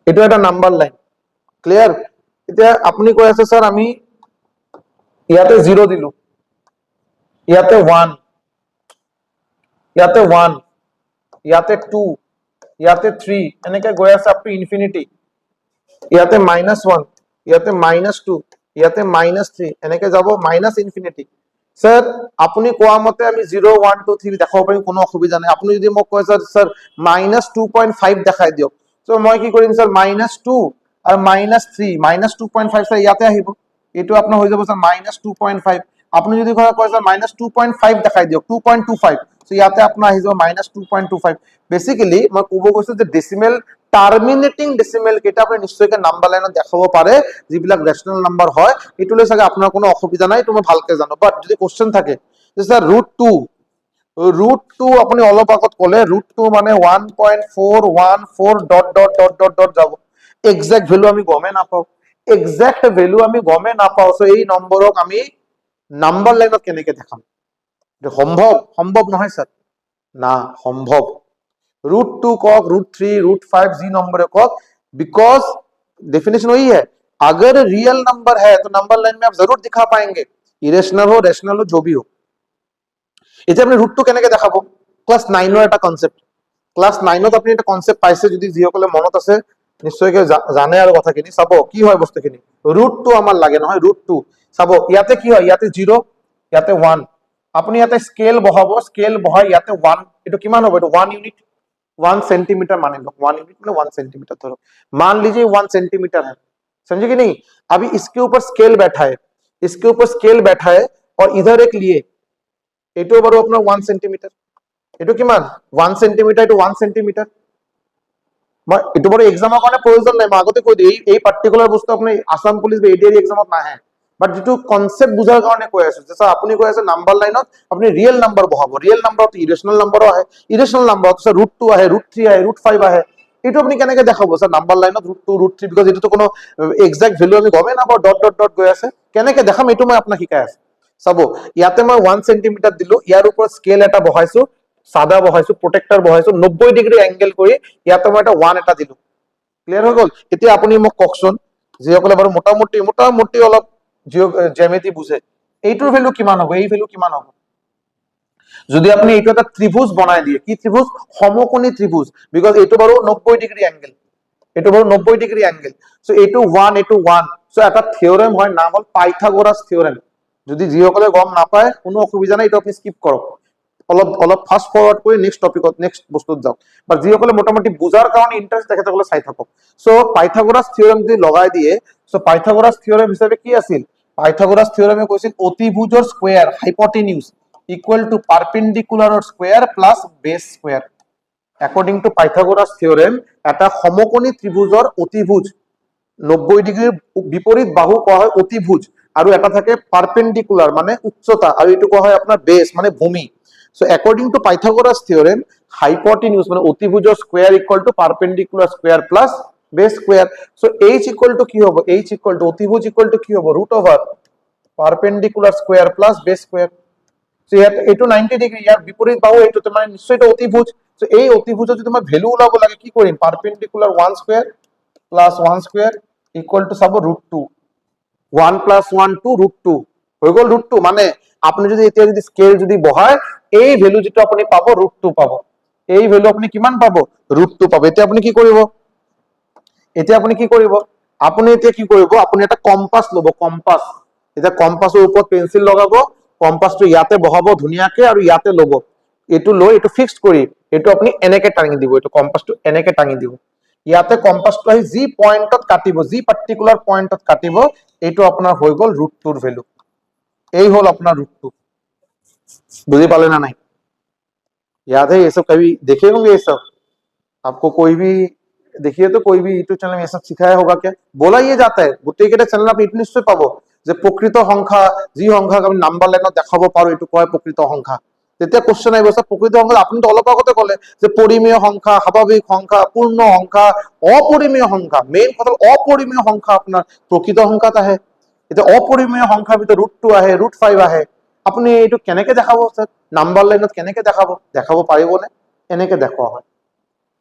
এটা একটা নাম্বার লাইন। ক্লিয়ার? এতিয়া আপনি কৈ আছে স্যার আমি ইয়াতে 0 দিলু, ইয়াতে 1, ইয়াতে 1, ইয়াতে 2, ইয়াতে 3, এনেকে গৈ আছে আপ টু ইনফিনিটি। ইয়াতে -1, ইয়াতে -2, ইয়াতে -3, এনেকে যাব ইনফিনিটি। স্যার আপনি কোৱা মতে আমি 0 1 2 3 দেখাব পাৰিম, কোনো অসুবিধা নাই। আপনি যদি মোক কয় স্যাৰ -2.5 দেখাই দিয়ক, তো মই কি কৰিম স্যাৰ -2 আৰু -3 -2.5 স্যাৰ ইয়াতে আহিব, এটো আপোনাৰ হৈ যাব স্যাৰ -2.5। আপনি যদি কয় স্যাৰ -2.5 দেখাই দিয়ক 2.25, তো ইয়াতে আপোনাৰ আহি যাব -2.25। বেসিক্যালি মই ক'ব গৈছো যে ডেসিমেল টার্মিনেটিং ডেসিমেল কেটা আপনি নিশ্চয়কৈ নাম্বার লাইনত দেখাব পাৰে, যিবিলাক ৰেশনাল নাম্বাৰ হয়। এটোলৈ চাগে আপোনাৰ কোনো অসুবিধা নাই, তুমি ভালকে জানো। বাট যদি কোশ্চেন থাকে যে স্যার √2 আপনি অলপ আগত ক'লে √2 মানে 1.414 dot dot dot dot dot যাব। এক্সাক্ট ভ্যালু আমি গমে নাপাও, সো এই নম্বৰক আমি নাম্বাৰ লাইনত কেনেকে দেখাম? সম্ভৱ নহয় স্যাৰ, না সম্ভৱ। √2 কক, √3 √5 जी नंबर কক, बिकॉज डेफिनेशन वही है, अगर रियल नंबर है तो नंबर लाइन में आप जरूर दिखा पाएंगे, इरेशनल हो रेशनल हो जो भी हो। এতিয়া আপনি √2 কেনেকে দেখাবো? ক্লাস 9 এর এটা কনসেপ্ট, ক্লাস 9 আপনি এটা কনসেপ্ট পাইছে, যদি যিসকলে মনত আছে নিশ্চয়কৈ জানে আৰু কথাখিনি চাব কি হয় বস্তুখিনি √2 আমাৰ লাগে নহয় √2 চাব ইয়াতে কি হয় ইয়াতে 0 ইয়াতে 1 আপুনি ইয়াতে স্কেল বহাব স্কেল বহাই ইয়াতে 1 এটো কিমান হ'ব এটো 1 ইউনিট 1 सेंटीमीटर मान लो 1 यूनिट मतलब 1 सेंटीमीटर धरो मान लीजिए 1 सेंटीमीटर है समझे कि नहीं अभी इसके ऊपर स्केल बैठा है इसके ऊपर स्केल बैठा है और इधर एक लिए एटो बरो अपना 1 सेंटीमीटर एटो किमान 1 सेंटीमीटर एटो 1 सेंटीमीटर মই এটো বড় এক্সামৰ কাৰণে প্ৰয়োজন নাই মই আগতে কৈ দিই এই পাৰ্টিকুলাৰ বস্তু আপুনি আসাম পুলিশ বা এডিআৰি এক্সামত নাহে বাট যেটো কনসেপ্ট বুজাৰ কাৰণে কৈ আছে যেসা আপুনি কৈ আছে নাম্বাৰ লাইনত আপুনি ৰিয়েল নাম্বাৰ বহাব ৰিয়েল নাম্বাৰত ইৰেশনাল নাম্বাৰো আহে ইৰেশনাল নাম্বাৰত স্যার √2 আহে √3 আহে √5 আহে এটো আপুনি কেনেকৈ দেখাব স্যার নাম্বাৰ লাইনত √2 √3 বিকজ এটো তো কোনো এক্সাক্ট ভ্যালু আমি গমে নাপাও ডট ডট ডট গৈ আছে কেনেকৈ দেখাম এটো মই আপোনাক শিকাই আছো চাব ইয়াতে মই 1 সেন্টিমিটাৰ দিলো ইয়াৰ ওপৰত স্কেল এটা বহাইছো সাদা বহাইছো প্ৰটেক্টৰ বহাইছো 90 ডিগ্ৰী এংগেল কৰি ইয়াতে মই এটা 1 এটা দিলো ক্লিয়াৰ হৈ গল এতিয়া আপুনি মোক কওকচোন যিসকলে বাৰু মোটামুটি অলপ জ্যামিতি বুঝে এইটোৰ ভ্যালু কিমান হ'ব এই ভ্যালু কিমান হ'ব যদি আপনি এইটো এটা ত্রিভুজ বনাই দিয়ে কি ত্রিভুজ সমকোণী ত্রিভুজ বিকজ এইটো বাৰু 90 ডিগ্ৰী এংগেল এইটো বাৰু 90 ডিগ্ৰী এংগেল সো এইটো 1 সো এটা থিওৰেম হয় নাম হল পাইথাগোৰাছ থিওৰেম যদি যিসকলে গম নাপায় কোনো অসুবিধা নাই এটা আপনি স্কিপ কৰক অলপ ফাস্ট ফৰওয়াৰ্ড কৰে নেক্সট টপিকত নেক্সট বস্তুত যাও বাট যিসকলে মোটামুটি বুজাৰ কাৰণে ইন্টাৰেস্ট দেখে তাকলে চাই থাকক সো পাইথাগোৰাছ থিওৰেম যদি লগাই দিয়ে সো পাইথাগোৰাছ থিওৰেম হিচাপে কি আছিল পাইথাগোৰাছ থিওৰেমে কৈছিল অতিভুজৰ স্কয়াৰ হাইপোটেনিউজ ইকুয়াল টু পাৰপেন্ডিকুলাৰৰ square plus base square according to Pythagoras theorem এটা সমকোণী ত্ৰিভুজৰ অতিভুজ 90 ডিগ্ৰীৰ বিপৰীত বাহু কোৱা হয় অতিভুজ আৰু এটা থাকে পাৰপেন্ডিকুলাৰ মানে উচ্চতা আৰু এটো কোৱা হয় আপোনাৰ বেস মানে ভূমি so according to Pythagoras theorem hypotenuse মানে অতিভুজৰ square equal to perpendicular square plus base square so h equal to কি হ'ব h ইকুয়াল টু অতিভুজ ইকুয়াল টু কি হ'ব √over perpendicular square plus base square so এটো 90 ডিগ্ৰী ইয়াৰ বিপৰীত বাহু এটো মানে নিশ্চয় এটা অতিভুজ সো এই অতিভুজৰ যদি মই ভ্যালু উলাব লাগে কি কৰিম perpendicular 1 square plus 1 square equal two sub √2 1 plus 1 2 √2 হৈ গল √2 মানে আপনি যদি এতিয়া যদি স্কেল যদি বহায় এই ভ্যালু যেটো আপনি পাবো √2 পাবো এই ভ্যালু আপনি কিমান পাবো √2 পাবো এতিয়া আপনি কি কৰিব আপনি এতিয়া কি কৰিব আপনি এটা কম্পাস লব কম্পাস এটা কম্পাসৰ ওপৰত পেন্সিল লগাব কম্পাসটো ইয়াতে বহাব ধুনিয়াকে আৰু ইয়াতে লব এটো লৈ এটো ফিক্সড কৰি এটো আপনি এনেকে টাঙি দিব এটো কম্পাসটো এনেকে টাঙি দিব ইয়াতে কম্পাসটো আহি জি পয়েন্টত কাটিব জি পার্টিকুলার পয়েন্টত কাটিব এটো আপোনাৰ হৈ গল √2 ৰ ভ্যালু এই হল अपना √2 बुझे पाले ना नहीं याद है ये सब कभी देखे होंगे ये सब आपको कोई भी देखिए तो कोई भी यूट्यूब चैनल में ये सब सिखाया होगा क्या बोला ये जाता है গোটেই কেটা চ্যানেল আপনি ইটো নিশ্চয় পাবো যে প্রকৃত সংখ্যা জি সংখ্যাক আমি নাম্বার লাইনত দেখাব পাৰো এটো কয় প্রকৃত সংখ্যা তেতিয়া কোশ্চেন আইব স্যার প্রকৃত সংখ্যা আপনি তো অলপ আগতে কলে যে পরিমেয় সংখ্যা স্বাভাবিক সংখ্যা পূর্ণ সংখ্যা অপরিমেয় সংখ্যা মেইন কথা অপরিমেয় সংখ্যা আপনার প্রকৃত সংখ্যাত আহে এটা অপরিমেয় সংখ্যাৰ ভিতৰত √2 আহে √5 আহে আপনি এটো কেনেকৈ দেখাব স্যাৰ নাম্বাৰ লাইনত কেনেকৈ দেখাব পাৰিবনে এনেকৈ দেখুৱা হয়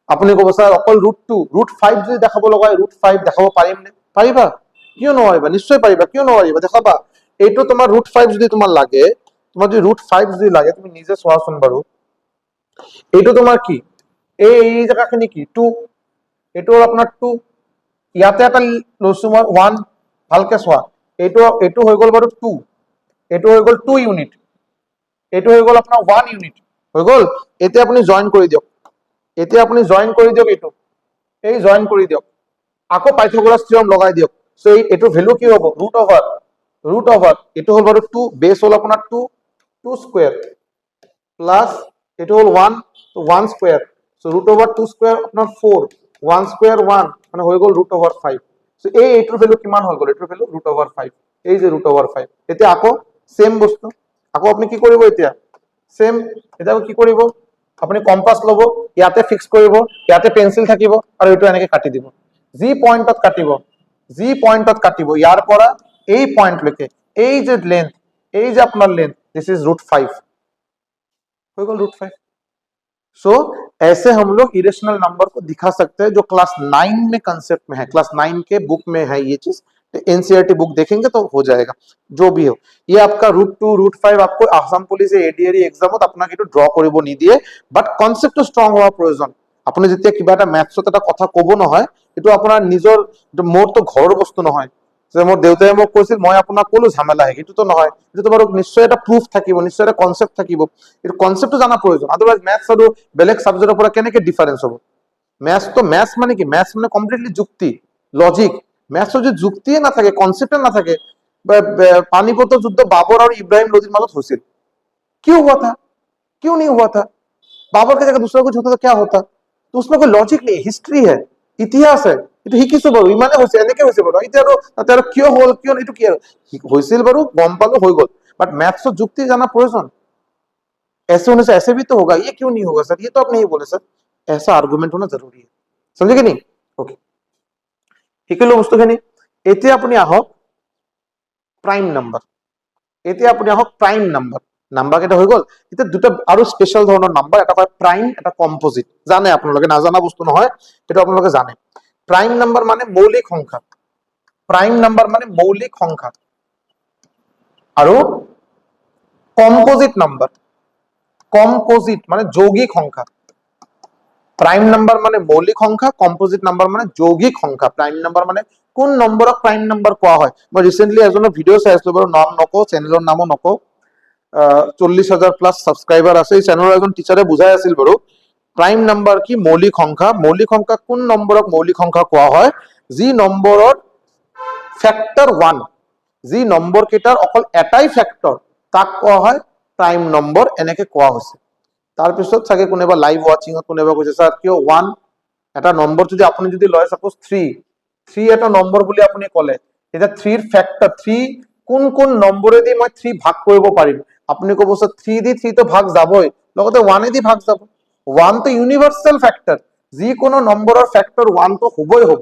আপনি কব স্যাৰ অকল √2 √5 যদি দেখাব লগা হয় √5 দেখাব পাৰিমনে পাৰিবা কিয় নোৱাৰিবা নিশ্চয় পাৰিবা কিয় নোৱাৰিবা দেখাবা এটো তোমাৰ √5 যদি তোমাৰ লাগে তোমাৰ যদি √5 যদি লাগে তুমি নিজে চোৱাচোন বাৰু এটো তোমাৰ কি এই জায়গাখিনি কি 2 এটো আপোনাৰ 2 ইয়াতে এটা লৈছো মই 1 ভালকে চোৱা এটো হৈ গল বাৰু 2 এটো হৈ গল 2 ইউনিট এটো হৈ গল আপোনাৰ 1 ইউনিট হৈ গল এতিয়া আপুনি জয়েন কৰি দিয়ক এটো এই জয়েন কৰি দিয়ক আকৌ পাইথাগোৰাছ থিওৰেম লগাই দিয়ক সো এটো ভ্যালু কি হ'ব √ওভাৰ এটো হল বাৰু 2 বেস হল আপোনাৰ 2 স্কয়ার প্লাস এটো হল 1 তো 1 স্কয়ার সো √2 স্কয়ার আপনার 4 1 স্কয়ার 1 মানে হৈ গল √5 সো এটোৰ ভ্যালু কিমান হৈ গল এটোৰ ভ্যালু √5 এই যে √5 এতিয়া আকৌ সেম বস্তু আকৌ আপনি কি কৰিব এতিয়া সেম এটা কি কৰিব আপনি কম্পাস লব ইয়াতে ফিক্স কৰিব ইয়াতে পেন্সিল থাকিব আৰু এটো এনেকে কাটি দিব জি পয়েন্টত কাটিব ইয়াৰ পৰা এই পয়েন্ট লৈকে এই যে লেন্থ এই যে আপনার লেন্থ দিস ইজ √5 हो गया √5 सो ऐसे हम लोग इरेशनल नंबर को दिखा सकते हैं जो क्लास 9 में कंसेप्ट में है क्लास 9 के बुक में है ये चीज एनसीईआरटी बुक देखेंगे तो हो जाएगा जो भी हो ये आपका √2 √5 आपको आसाम पुलिस एडीआरई एग्जाम अपना किटु ड्र কৰিব নিদিয়ে বাট কনসেপ্ট স্ট্রং হওয়া প্রয়োজন আপুনি যেতিয়া কিবা এটা মেথছত এটা কথা ক'ব নহয়, এইটো আপোনাৰ নিজৰ, মোৰতো ঘৰৰ বস্তু নহয় যে মোৰ দেউতাই মোক কৈছিল মই আপোনাক ক'লো ঝামেলা হয়, এইটোতো নহয়। এইটো বাৰু নিশ্চয় এটা প্ৰুফ থাকিব, নিশ্চয় এটা কনচেপ্ট থাকিব, এইটো কনচেপ্টটো জানা প্ৰয়োজন। আদাৰৱাইজ মেথছ আৰু বেলেগ চাবজেক্টৰ পৰা কেনেকে ডিফাৰেঞ্চ হ'ব? মেথছ মানে কি? মেথছ মানে কমপ্লিটলি যুক্তি, লজিক। মেথছৰ যদি যুক্তিয়ে নাথাকে, কনচেপ্টে নাথাকে, पानीपत युद्ध बाबर और इब्राहिम लोधी मदद हुआ क्यों हुआ था? क्यों नहीं हुआ था? बाबर की जगह दूसरा कुछ होता तो क्या होता? तो उसमें कोई लॉजिक नहीं, हिस्ट्री है, इतिहास है। এইটো শিকিছো বাৰু, ইমানে হৈছে, এনেকে হৈছে বাৰু। এতিয়া আৰু কিয় হল, কিয় এইটো কি আৰু হৈছিল বাৰু, গম পালো, হৈ গল। বাট मैथ्स যুক্তি জানা प्रयोजन। ऐसे होने से ऐसे भी तो होगा, ये क्यों नहीं होगा सर, ये तो आप नहीं बोले सर। ऐसा आर्गुमेंट होना जरूरी है, समझे कि नहीं? ओके, শিকিলো বস্তুখিনি। এতিয়া আপুনি আহক প্ৰাইম নাম্বাৰ। এতিয়া আপুনি আহক প্ৰাইম নাম্বাৰ। নাম্বাৰ কেইটা হৈ গল। এতিয়া দুটা আৰু স্পেশাল ধৰণৰ নাম্বাৰ, এটা হয় প্ৰাইম, এটা কম্পোজিট। জানে আপোনালোকে, নাজানা বস্তু নহয়, এটা আপোনালোকে জানে। প্ৰাইম নাম্বাৰ মানে মৌলিক সংখ্যা। প্ৰাইম নাম্বাৰ মানে মৌলিক সংখ্যা। আৰু কম্পোজিট নাম্বাৰ, কম্পোজিট মানে যৌগিক সংখ্যা। প্ৰাইম নাম্বাৰ মানে মৌলিক সংখ্যা, কম্পোজিট নাম্বাৰ মানে যৌগিক সংখ্যা। প্ৰাইম নাম্বাৰ মানে কোন নম্বৰক প্ৰাইম নাম্বাৰ কোৱা হয়? মই ৰিসেন্টলি এজনৰ ভিডিও চাই আছিলো বাৰু, নাম নকওঁ, চেনেলৰ নামো নকওঁ। 40,000 প্লাস সাবস্ক্ৰাইবাৰ আছে। এই চেনেলৰ এজন টিচাৰে বুজাই আছিল বাৰু, প্ৰাইম নাম্বাৰ কি? মৌলিক সংখ্যা। মৌলিক সংখ্যা কোন নম্বৰক মৌলিক সংখ্যা কোৱা হয়? যি নম্বৰৰ ফ্যাক্টৰ 1, যি নম্বৰ কেইটাৰ অকল এটাই ফ্যাক্টৰ, তাক কোৱা হয় প্ৰাইম নম্বৰ, এনেকে কোৱা হৈছে। তাৰপিছত চাগে কোনোবা লাইভ ওয়াচিংত কোনোবা কৈছে স্যাৰ কিয় 1 এটা নম্বৰ যদি আপুনি যদি লয়, সাপোজ 3 এটা নম্বৰ বুলি আপুনি ক'লে, এটা 3 ৰ ফ্যাক্টৰ 3 কোন কোন নম্বৰেদি মই 3 ভাগ কৰিব পাৰিম? আপুনি ক'ব স্যার 3 দি 3 তো ভাগ যাবই, লগতে 1 দি ভাগ যাব। 1 তো ইউনিভার্সাল ফ্যাক্টর, যিকোনো নম্বৰৰ ফ্যাক্টর 1 তো হবই হ'ব।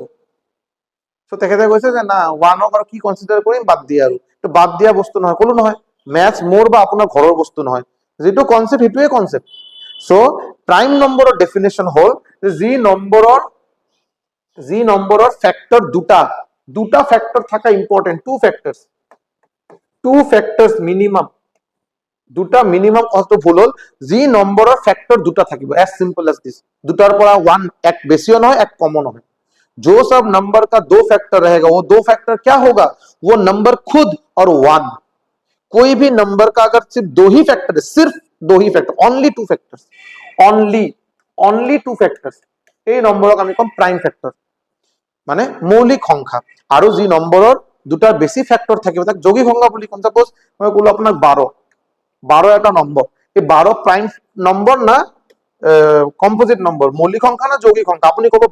তো তেখেতে কৈছে যে না, 1ক আৰু কি কনসিডাৰ কৰিম, বাদ দিয়া। আৰু তো বাদ দিয়া বস্তু নহয়, ক'লো নহয়, ম্যাথছ মোৰ বা আপোনাৰ ঘৰৰ বস্তু নহয়, যেটো কনসেপ্ট সেইটোৱে কনসেপ্ট। সো প্ৰাইম নম্বৰৰ ডেফিনেশন হল যে যি নম্বৰৰ ফ্যাক্টৰ দুটা ফ্যাক্টৰ থাকা ইম্পৰ্টেন্ট, টু ফ্যাক্টৰস মিনিমাম, দুটা মিনিমাম। কত ভুল হল, যি নম্বৰৰ ফ্যাক্টৰ দুটা থাকিব, এজ সিম্পল এজ দিস। দুটাৰ পৰা 1 এক বেছিও নহয়, এক কমও নহয়। जो सब नंबर का 2 फैक्टर रहेगा, वो 2 फैक्टर क्या होगा? वो नंबर खुद और 1। कोई भी नंबर का अगर सिर्फ 2 ही फैक्टर है, सिर्फ 2 ही factor, only 2 factors, only 2 factors, এই নম্বৰক আমি কম প্ৰাইম ফ্যাক্টৰ, মানে মৌলিক সংখ্যা। আৰু যি নম্বৰৰ দুটাৰ বেছি ফ্যাক্টর থাকিব, তাক যৌগিক সংখ্যা বুলি কম। সাপোজ মই কলো আপোনাক 12 এটা নম্বৰ, এই 12 প্ৰাইম নম্বৰ না কম্পোজিট নম্বৰ, মৌলিক সংখ্যা না যৌগিক সংখ্যা? আপুনি কব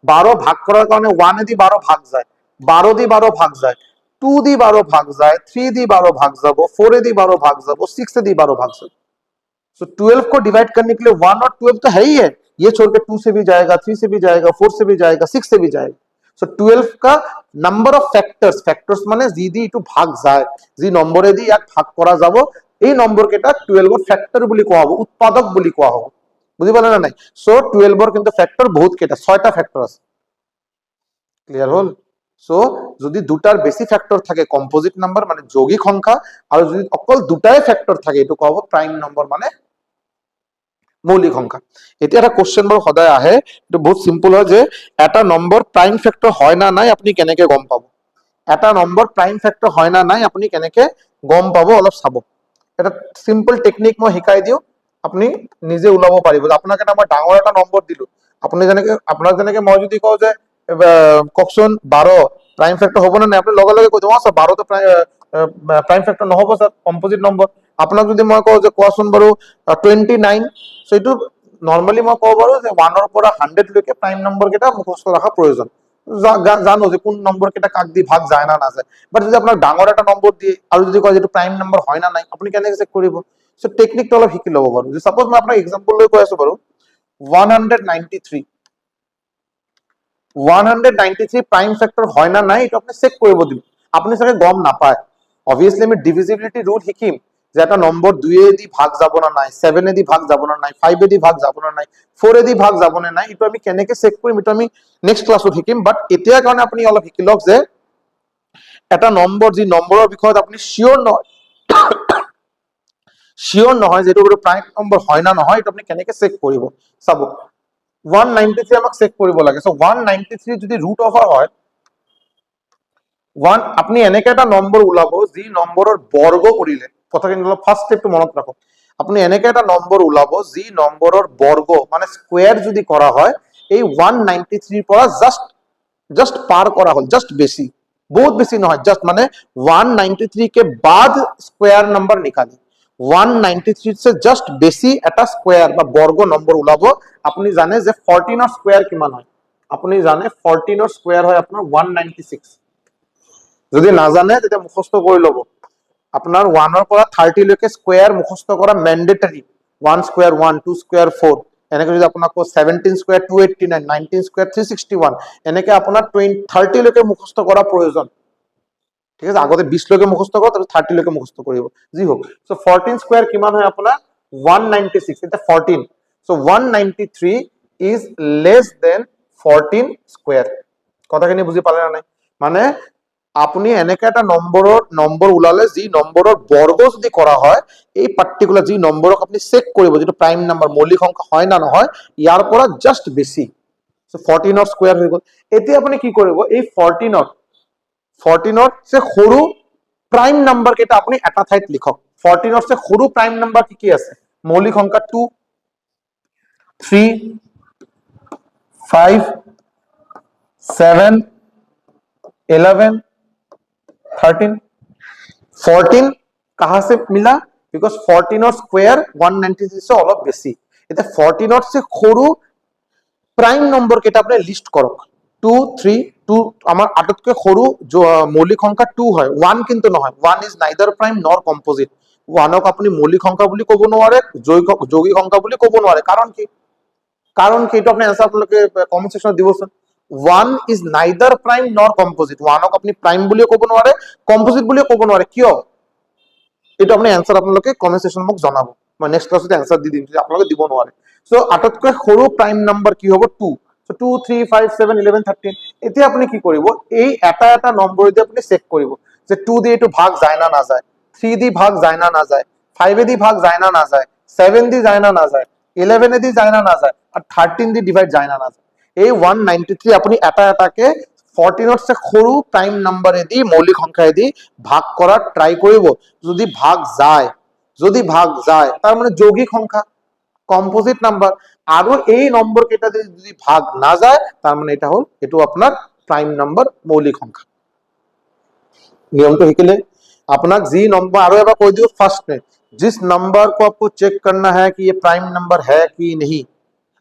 12 ভাগ করার কারণে 1 দি 12 ভাগ যায়, 12 দি 12 ভাগ যায়, 2 দি 12 ভাগ যায়, 3 দি 12 भाग যাব, 4 দি 12 भाग যাব, 6 দি 12 भाग যাব। सो 12 को डिवाइड करने के लिए 1 और 12 तो है ही है, ये छोड़ के 2 से भी जाएगा, 3 से भी जाएगा, 4 से भी जाएगा, 6 से भी जाएगा। सो 12 का नंबर ऑफ फैक्टर्स মানে যি দি ইটো ভাগ যায়, যি নম্বৰে দি ইয়াক ভাগ কৰা যাব, এই নম্বৰ কেইটা 12 ৰ ফ্যাক্টৰ বুলি কোৱা হ'ব, উৎপাদক বুলি কোৱা হ'ব। বুঝি পালে না নাই? সো 12 কিন্তু ফ্যাক্টৰ বহুত কেইটা, 6টা ফ্যাক্টৰ আছে। ক্লিয়াৰ হল? সো যদি দুটাৰ বেছি ফ্যাক্টৰ থাকে, কম্পোজিট নাম্বাৰ মানে যৌগিক সংখ্যা, আৰু যদি অকল দুটাই ফ্যাক্টৰ থাকে, এইটো কোৱা হ'ব প্ৰাইম নম্বৰ মানে মৌলিক সংখ্যা। এতিয়া এটা কোশ্চেন বাৰু সদায় আহে, এইটো বহুত সিম্পল হয় যে এটা নম্বৰ প্ৰাইম ফ্যাক্টৰ হয় না নাই আপুনি কেনেকে গম পাব? এটা নম্বৰ প্ৰাইম ফ্যাক্টর হয় না নাই আপুনি কেনেকে গম পাব, অলপ চাব। এটা সিম্পল টেকনিক মই শিকাই দিও, আপুনি নিজে ওলাব পাৰিব। আপোনাক এটা মই ডাঙৰ এটা নম্বৰ দিলো, আপুনি যেনেকে আপোনাক যেনেকে মই যদি কওঁ যে কওকচোন 12 প্ৰাইম ফ্যাক্টর হ'ব না নাই, আপুনি লগে লগে কৈ দিব স্যার 12 তো প্ৰাইম ফ্যাক্টৰ নহব স্যাৰ, কম্পোজিট নম্বৰ। আপোনাক যদি মই কওঁ যে কোৱাচোন বাৰু 29, সো এইটো নৰ্মালি মই কব পাৰো যে 1 ৰ পৰা 100 লৈকে প্ৰাইম নম্বৰ কেইটা মুখস্থ ৰাখা প্ৰয়োজন। জানো যে কোন নম্বৰ কেইটা কাক দি ভাগ যায় না নাযায়। বাট যদি আপোনাক ডাঙৰ এটা নম্বৰ দিয়ে আৰু যদি কয় যে প্ৰাইম নম্বৰ হয় না নাই, আপুনি কেনেকে চেক কৰিব? সো টেকনিকটো অলপ শিকি ল'ব বাৰু। যে সাপোজ মই আপোনাক এক্সাম্পল লৈ কৈ আছো বাৰু, 193 প্ৰাইম ফ্যাক্টৰ হয় না নাই, এটা আপনি চেক কৰিব দিব। আপনি চাগে গম নাপায়, অবভিয়াসলি আমি ডিভিজিবিলিটি ৰুল শিকিম, যে এটা নম্বৰ 2 এ দি ভাগ যাব না নাই, 7 এ দি ভাগ যাব না নাই, 5 এ দি ভাগ যাব না নাই, 4 এ দি ভাগ যাব না নাই, এটা আমি কেনেকে চেক কৰিম, এটা আমি নেক্সট ক্লাছত শিকিম। বাট এতিয়া কাৰণে আপুনি অলপ শিকি লওক যে এটা নম্বৰ, যি নম্বৰৰ বিষয়ত আপুনি শিওৰ নহয় যে এইটো প্ৰাইম নম্বৰ হয় না নহয়, এটা আপুনি কেনেকে চেক কৰিব চাব। 193 আমাক চেক কৰিব লাগে। সো 193 যদি ৰুট অভাৰ হয় 1, আপনি এনেকে এটা নম্বৰ ওলাব যি নম্বৰৰ বৰ্গ কৰিলে, কথাখিনি অলপ ফাৰ্স্ট স্টেপটো মনত ৰাখক, আপনি এনেকে এটা নম্বৰ ওলাব যি নম্বৰৰ বৰ্গ মানে স্কোয়াৰ যদি কৰা হয় এই 193 পৰা জাস্ট পার করা হল, জাস্ট বেশি, बहुत বেশি নহয়, জাস্ট মানে 193 के बाद স্কোয়ার নাম্বার নিকালি 193 से জাস্ট বেশি এটা স্কোয়ার বা বর্গ নম্বর ওলাব। আপনি জানে যে 14 এর স্কোয়ার কিমান হয়, আপনি জানে 14 এর স্কোয়ার হয় আপনার 196। যদি না জানে তেতিয়া মুখস্থ কৰি ল'ব, আপোনাৰ 1 ৰ পৰা 30 লৈকে স্কোয়াৰ মুখস্থ কৰা ম্যান্ডেটৰী। 1 স্কোয়ার 1, 2 স্কোয়ার 4, এনেকে যদি আপোনাক 17 স্কোয়ার 289, 19 স্কোয়ার 361, এনেকে আপোনাৰ 30 লৈকে মুখস্থ কৰা প্ৰয়োজন। ঠিক আছে, আগতে 20 লৈকে মুখস্থ কৰক, তাৰপিছত 30 লৈকে মুখস্থ কৰিব, যি হোক। সো 14 স্কোয়াৰ কিমান হয় আপোনাৰ 196, এটা 14। So 193 is less than 14 square. কথাখিনি বুজি পালে না নাই? মানে আপনি এনেকে একটা নম্বৰ ওলালে যি নম্বৰৰ বৰ্গ যদি কৰা হয় এই পাৰ্টিকুলাৰ যি নম্বৰক আপনি চেক কৰিব, যেটো প্ৰাইম নাম্বাৰ মৌলিক সংখ্যা হয় না নহয় ইয়াৰ পৰা জাস্ট বেশি। সো 14 ৰ স্কোয়াৰ হৈ গল। এতিয়া আপনি কি কৰিব, এই 14 ৰ সে সৰু প্ৰাইম নাম্বাৰ কেইটা আপনি এটা ঠাইত লিখক। 14 ৰ সে সৰু প্ৰাইম নাম্বার কি কি আছে? মৌলিক সংখ্যা 2, 3, 5, 7, 11, 13, 14 कहां से मिला? बिकॉज 14 और स्क्वायर 196 से অলপ বেশি। এটা 14 और से সৰু প্ৰাইম নম্বৰ কেইটা আপনি লিস্ট কৰক। 2, 3, 2 আমাৰ আটাইতকৈ সৰু মৌলিক সংখ্যা 2 হয়, 1 কিন্তু নহয়। 1 ইজ নাইদাৰ প্ৰাইম নৰ কম্পোজিট। 1ক আপনি মৌলিক সংখ্যা বুলি ক'ব নোৱাৰে, যৌগিক সংখ্যা বুলি ক'ব নোৱাৰে। কাৰণ কি? কাৰণ কি এইটো আপনি आंसर আপোনালোকে কমেন্ট সেকশনত দিবচোন। 1 ইজ নাইদাৰ প্ৰাইম নৰ কম্পোজিট। 1ক আপনি প্ৰাইম বুলিও ক'ব নোৱাৰে, কম্পোজিট বুলিও ক'ব নোৱাৰে। কিয়? এইটো আপনি आंसर আপোনালোকে কমেন্ট সেকশনত মোক জনাব। মই নেক্সট ক্লাসতে आंसर দি দিম যদি আপোনালোকে দিব নোৱাৰে। সো আটাইতকৈ সৰু প্ৰাইম নাম্বার কি হ'ব? 2। সো 2, 3, 5, 7, 11, 13। এতিয়া আপনি কি কৰিব, এই এটা এটা নম্বৰ দি আপনি চেক কৰিব যে 2 দি এইটো ভাগ যায় না না যায়, 3 দি ভাগ যায় না না যায়, 5 দি ভাগ যায় না না যায়, 7 দি যায় না না যায়, 11 দি যায় না না যায়, আর 13 দি ডিভাইড যায় না না যায়। এই 193 আপনি এটা এটাকে 14 ৰ সে সৰু প্ৰাইম নাম্বাৰে দি মৌলিক সংখ্যাৰে দি ভাগ কৰাৰ ট্ৰাই কৰিব। যদি ভাগ যায় তাৰ মানে যৌগিক সংখ্যা, কম্পোজিট নাম্বাৰ। আৰু এই নম্বৰ কেইটা যদি ভাগ না যায় তার মানে এটা হল এটো আপনার प्राइम नंबर मौलिक संख्या। नियम तो शिकिले अपना जी नंबर और एक कोई दियो फर्स्ट में जिस नंबर को आपको चेक करना है कि ये प्राइम नंबर है कि नहीं,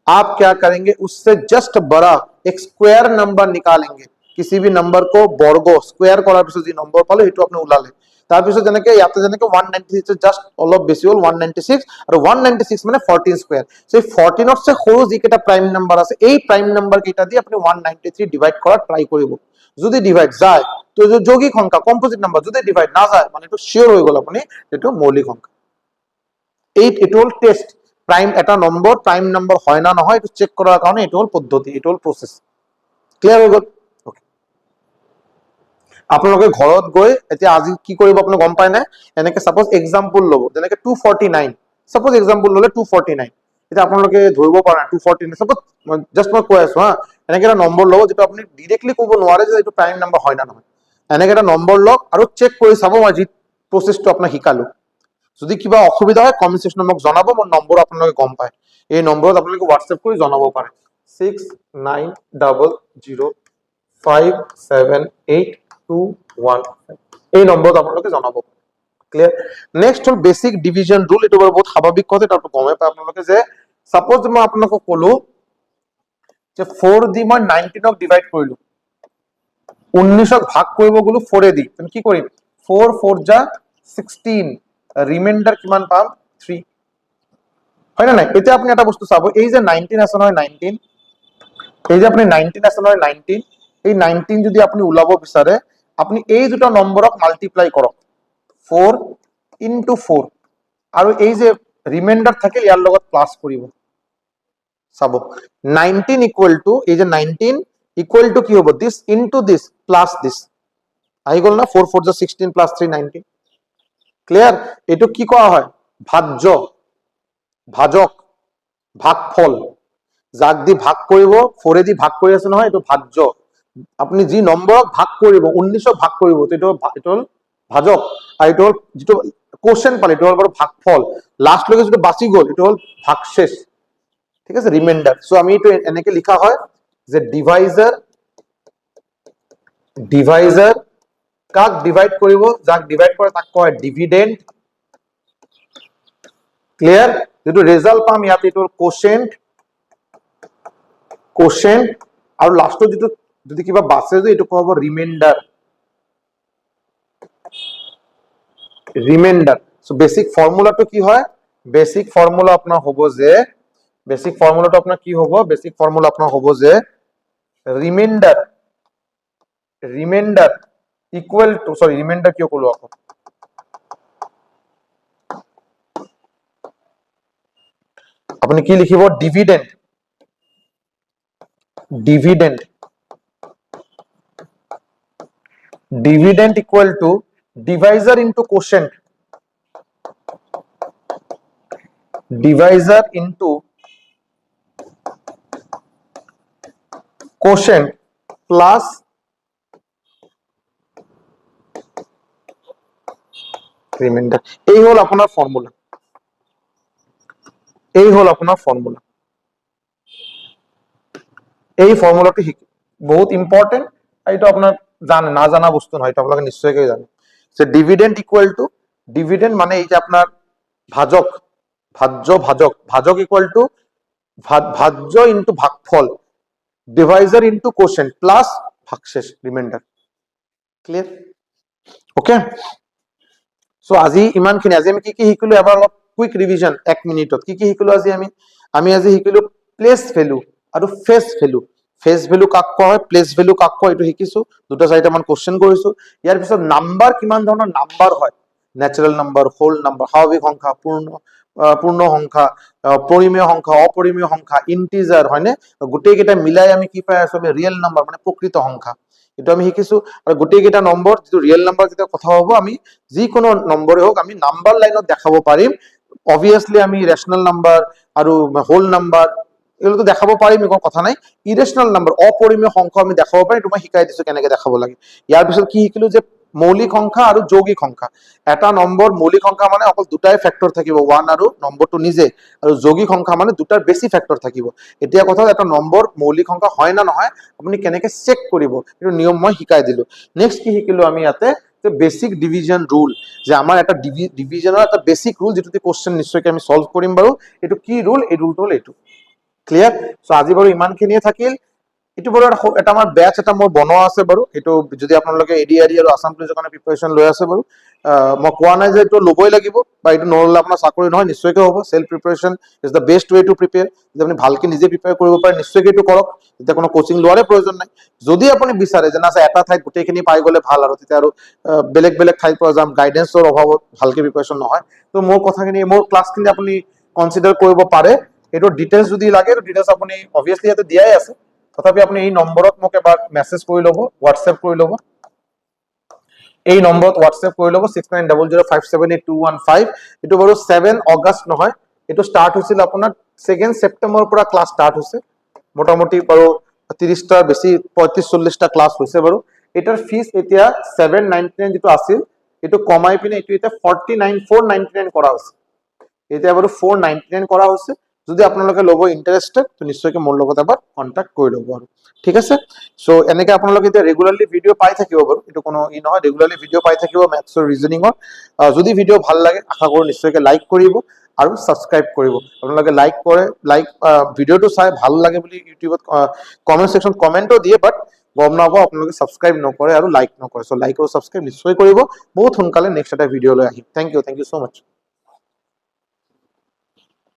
आप क्या करेंगे उससे जस्ट बड़ा एक स्क्वायर नंबर निकालेंगे। किसी भी नंबर को बर्ग स्क्वायर करार पिছত जी नंबर पालो हेतु आपनि उलाले। तार पिছত जेनेके याते जेनेके 196 से जस्ट অলপ বেশি হল 196 আর 196 মানে 14 স্কয়ার। সেই 14 এর সে সৰু যি কেটা প্ৰাইম নাম্বাৰ আছে এই প্ৰাইম নাম্বার কেটা দি আপনি 193 ডিভাইড করার ট্রাই করিব। যদি ডিভাইড যায় তো যৌগিক সংখ্যা কম্পোজিট নাম্বার, যদি ডিভাইড না যায় মানে এটা শিওর হয়ে গেল আপনি এটা মৌলিক সংখ্যা। এটা হল টেস্ট। প্ৰাইম এটা নম্বৰ প্ৰাইম নম্বৰ হয় না নহয় এটা চেক কৰাৰ কাৰণে এটা হল পদ্ধতি, এটা হল প্ৰসেস। ক্লিয়াৰ হৈ গল? ওকে, আপোনালোকে ঘৰত গৈ এতিয়া আজি কি কৰিব আপুনি গম পায় না? এনেকে সাপোজ এক্সাম্পল লব, যেনেকে 249 সাপোজ এক্সাম্পল ললে 249। এটা আপোনালোকে ধৰিব পৰা 249 সাপোজ জাস্ট মই কৈ আছো হা। এনেকে এটা নম্বৰ লব যেটা আপুনি ডাইৰেক্টলি ক'ব নোৱাৰে যে এইটো প্ৰাইম নম্বৰ হয় না নহয়। এনেকে এটা নম্বৰ লওক আৰু চেক কৰি চাব মই যি প্ৰসেসটো আপোনাক শিকালো। যদি কিবা অসুবিধা হয় কমেন্ট সেকশনত মোক জনাব, মোৰ নম্বৰ আপোনালোকে গম পায়। এই নম্বৰত আপোনালোকে হোৱাটসএপ কৰি জনাব পাৰে 6900578215। এই নম্বৰত আপোনালোকে জনাব। ক্লিয়াৰ? নেক্সট হল বেসিক ডিভিজন ৰুল। এটা বহুত স্বাভাৱিক কথা, এটা গমে পায় আপোনালোকে যে সাপোজ মই আপোনালোকক কলো যে 4 দি মই 19ক ডিভাইড কৰিলো, 19ক ভাগ কৰিব গলো 4 এ দি, তুমি কি কৰিম 4 4 যা 16, রিমাইন্ডার কিমান পাম 3, হয় না নাই? এতিয়া আপনি এটা বস্তু চাব, এই যে 19 আছে নহয় 19, এই যে আপনি 19 আছে নহয় 19, এই 19 যদি আপনি উলাব বিচাৰে আপনি এই দুটা নম্বৰক মাল্টিপ্লাই কৰক 4 into 4 আৰু এই যে ৰিমাইন্ডাৰ থাকিল ইয়াৰ লগত প্লাস কৰিব। চাব 19 ইকুয়াল টু এই যে 19 ইকুয়াল টু কি হ'ব this into this plus this, আহি গল না 4 4 যা 16 প্লাস 3 19। ক্লিয়ার? এটো কি কোৱা হয় ভাজ্য, ভাজক, ভাগফল। যাক দি ভাগ কৰিব 4 দি ভাগ কৰি আছে নহয় এইটো ভাজ্য আপুনি যি নম্বৰক ভাগ কৰিব 19ক ভাগ কৰিব এইটো হ'ল ভাজক আৰু এইটো যেটো কোশ্চেন পালে এইটো হ'ল বাৰু ভাগফল লাস্ট লৈকে যেটো বাচি গ'ল এইটো হ'ল ভাগশেষ ঠিক আছে রিমাইন্ডার সো আমি এইটো এনেকে লিখা হয় যে ডিভাইজার কাক ডিভাইড কৰিব যাক ডিভাইড কৰে তাক কয় ডিভিডেন্ড ক্লিয়াৰ যেটো ৰেজাল্ট পাম ইয়াত এইটো কোশ্চেন আৰু লাস্টত যেটো যদি কিবা বাছে যে এইটো কব ৰিমাইন্ডাৰ সো বেসিক ফৰ্মুলাটো কি হয় বেসিক ফৰ্মুলা আপোনাৰ হ'ব যে বেসিক ফৰ্মুলাটো আপোনাৰ কি হ'ব বেসিক ফৰ্মুলা আপোনাৰ হ'ব যে reminder equal to sorry reminder কিয় কলো আকৌ আপুনি কি লিখিব dividend equal to divisor into quotient plus reminder এই হল আপনার ফর্মুলা এই ফর্মুলাটি বহুত ইম্পর্টেন্ট এটা আপনার জানে না জানা বস্তু নয় এটা আপনাকে নিশ্চয়ই জানেন so dividend equal to dividend মানে এই যে আপনার ভাজক ইকুয়াল টু ভাজ্য ইনটু ভাগফল ডিভাইজার ইনটু কোশ্চেন প্লাস ভাগশেষ রিমাইন্ডার ক্লিয়ার ওকে সো আজি ইমানখিনি আজি আমি কি শিকিলো এবাৰ অলপ কুইক ৰিভিজন 1 মিনিটত কি শিকিলো আমি আজি শিকিলো প্লেস ভ্যালু আৰু ফেস ভ্যালু কাক কয় প্লেস ভ্যালু কাক কয় এটো শিকিছো দুটা চাৰিটা মান কোশ্চেন কৰিছো ইয়াৰ পিছত নাম্বাৰ কিমান ধৰণৰ নাম্বাৰ হয় ন্যাচাৰাল নাম্বাৰ হোল নাম্বাৰ স্বাভাৱিক সংখ্যা পূৰ্ণ সংখ্যা পৰিমেয় সংখ্যা অপৰিমেয় সংখ্যা ইন্টিজাৰ হয়নে গোটেই কেইটা মিলাই আমি কি পাই আছো আমি ৰিয়েল নাম্বাৰ মানে প্ৰকৃত সংখ্যা এটা আমি শিকিছো আৰু গোটেই কেইটা নম্বৰ যেটো ৰিয়েল নাম্বাৰ যেটা কথা হ'ব আমি যি কোনো নম্বৰে হোক আমি নাম্বাৰ লাইনত দেখাব পাৰিম অবভিয়াসলি আমি ৰেশনাল নাম্বাৰ আৰু হোল নাম্বাৰ এগুলো তো দেখাবো পাৰিম কোনো কথা নাই ইৰেশনাল নাম্বাৰ অপৰিমেয় সংখ্যা আমি দেখাব পাৰিম তোমাক শিকাই দিছো কেনেকৈ দেখাব লাগে ইয়াৰ পিছত কি শিকিলো যে মৌলিক সংখ্যা আৰু যৌগিক সংখ্যা এটা নম্বৰ মৌলিক সংখ্যা মানে অকল দুটাই ফ্যাক্টৰ থাকিব 1 আৰু নম্বৰটো নিজে আৰু যৌগিক সংখ্যা মানে দুটাৰ বেছি ফ্যাক্টৰ থাকিব এতিয়া কথা এটা নম্বৰ মৌলিক সংখ্যা হয় না নহয় আপুনি কেনেকৈ চেক কৰিব এটো নিয়ম মই শিকাই দিলো নেক্সট কি শিকিলো আমি ইয়াতে যে বেসিক ডিভিজন রুল যে আমাৰ এটা ডিভিজনৰ এটা বেসিক ৰুল যেটো কোশ্চেন নিশ্চয়কৈ আমি সলভ কৰিম বাৰু এটো কি ৰুল এই ৰুলটো হ'ল এটো ক্লিয়াৰ সো আজি বাৰু ইমানখিনিয়ে থাকিল এটো বাৰু এটা আমাৰ ব্যাচ এটা মোৰ বনোৱা আছে বাৰু এটো যদি আপোনালোকে এডিআৰই আৰু আসাম পুলিচৰ কাৰণে প্ৰিপাৰেচন লৈ আছে বাৰু মই কোৱা নাই যে এটো লবই লাগিব বা এটো নহলে আপোনাৰ চাকৰি নহয় নিশ্চয়কৈ হ'ব self preparation is the best way to prepare যদি আপুনি ভালকে নিজে প্ৰিপেয়াৰ কৰিব পাৰে নিশ্চয়কৈ এটো কৰক এটা কোনো কোচিং লোৱাৰে প্ৰয়োজন নাই যদি আপুনি বিচাৰে যে না এটা ঠাইত গোটেইখিনি পাই গলে ভাল আৰু তেতিয়া আৰু বেলেগ ঠাইত পৰা যাম গাইডেন্সৰ অভাৱত ভালকে প্ৰিপাৰেচন নহয় তো মোৰ কথাখিনি মোৰ ক্লাছখিনি আপুনি কনসিডাৰ কৰিব পাৰে এটো ডিটেইলছ যদি লাগে তো ডিটেইলছ আপুনি অবভিয়াসলি ইয়াতে দিয়াই আছে তথাপি আপুনি এই নম্বৰত মোক এবাৰ মেসেজ কৰি ল'ব হোৱাটসঅ্যাপ কৰি ল'ব এই নম্বৰত হোৱাটসঅ্যাপ কৰি ল'ব 6900578215 এটো বাৰু 7 আগষ্ট নহয় এটো স্টাৰ্ট হৈছিল আপোনাৰ 2 সেপ্টেম্বৰৰ পৰা ক্লাস স্টাৰ্ট হৈছে মোটামুটি বাৰু 30টা বেছি 35-40টা ক্লাস হৈছে বাৰু এটাৰ ফিস এতিয়া 799 যেটো আছিল এটো কমাই পিনে এটো এতিয়া 499 কৰা হৈছে এতিয়া বাৰু 499 কৰা হৈছে যদি আপোনালোকে লব ইন্টাৰেস্টেড তো নিশ্চয়কৈ মোৰ লগত এবাৰ কন্টাক্ট কৰি ল'ব আৰু ঠিক আছে সো এনেকৈ আপোনালোকে এতিয়া ৰেগুলাৰলি ভিডিও পাই থাকিব বাৰু এটো কোনো ই নহয় ৰেগুলাৰলি ভিডিও পাই থাকিব ম্যাথছ আৰু ৰিজনিংৰ যদি ভিডিও ভাল লাগে আশা কৰো নিশ্চয়কৈ লাইক কৰিব আৰু সাবস্ক্ৰাইব কৰিব আপোনালোকে লাইক ভিডিওটো চাই ভাল লাগে বুলি ইউটিউবত কমেন্ট সেকশন কমেন্টও দিয়ে বাট গম নাপাব আপোনালোকে সাবস্ক্রাইব নকৰে আৰু লাইক নকৰে সো লাইক আৰু সাবস্ক্ৰাইব নিশ্চয় কৰিব বহুত সোনকালে নেক্সট এটা ভিডিও লৈ আহিম থ্যাংক ইউ সো মাচ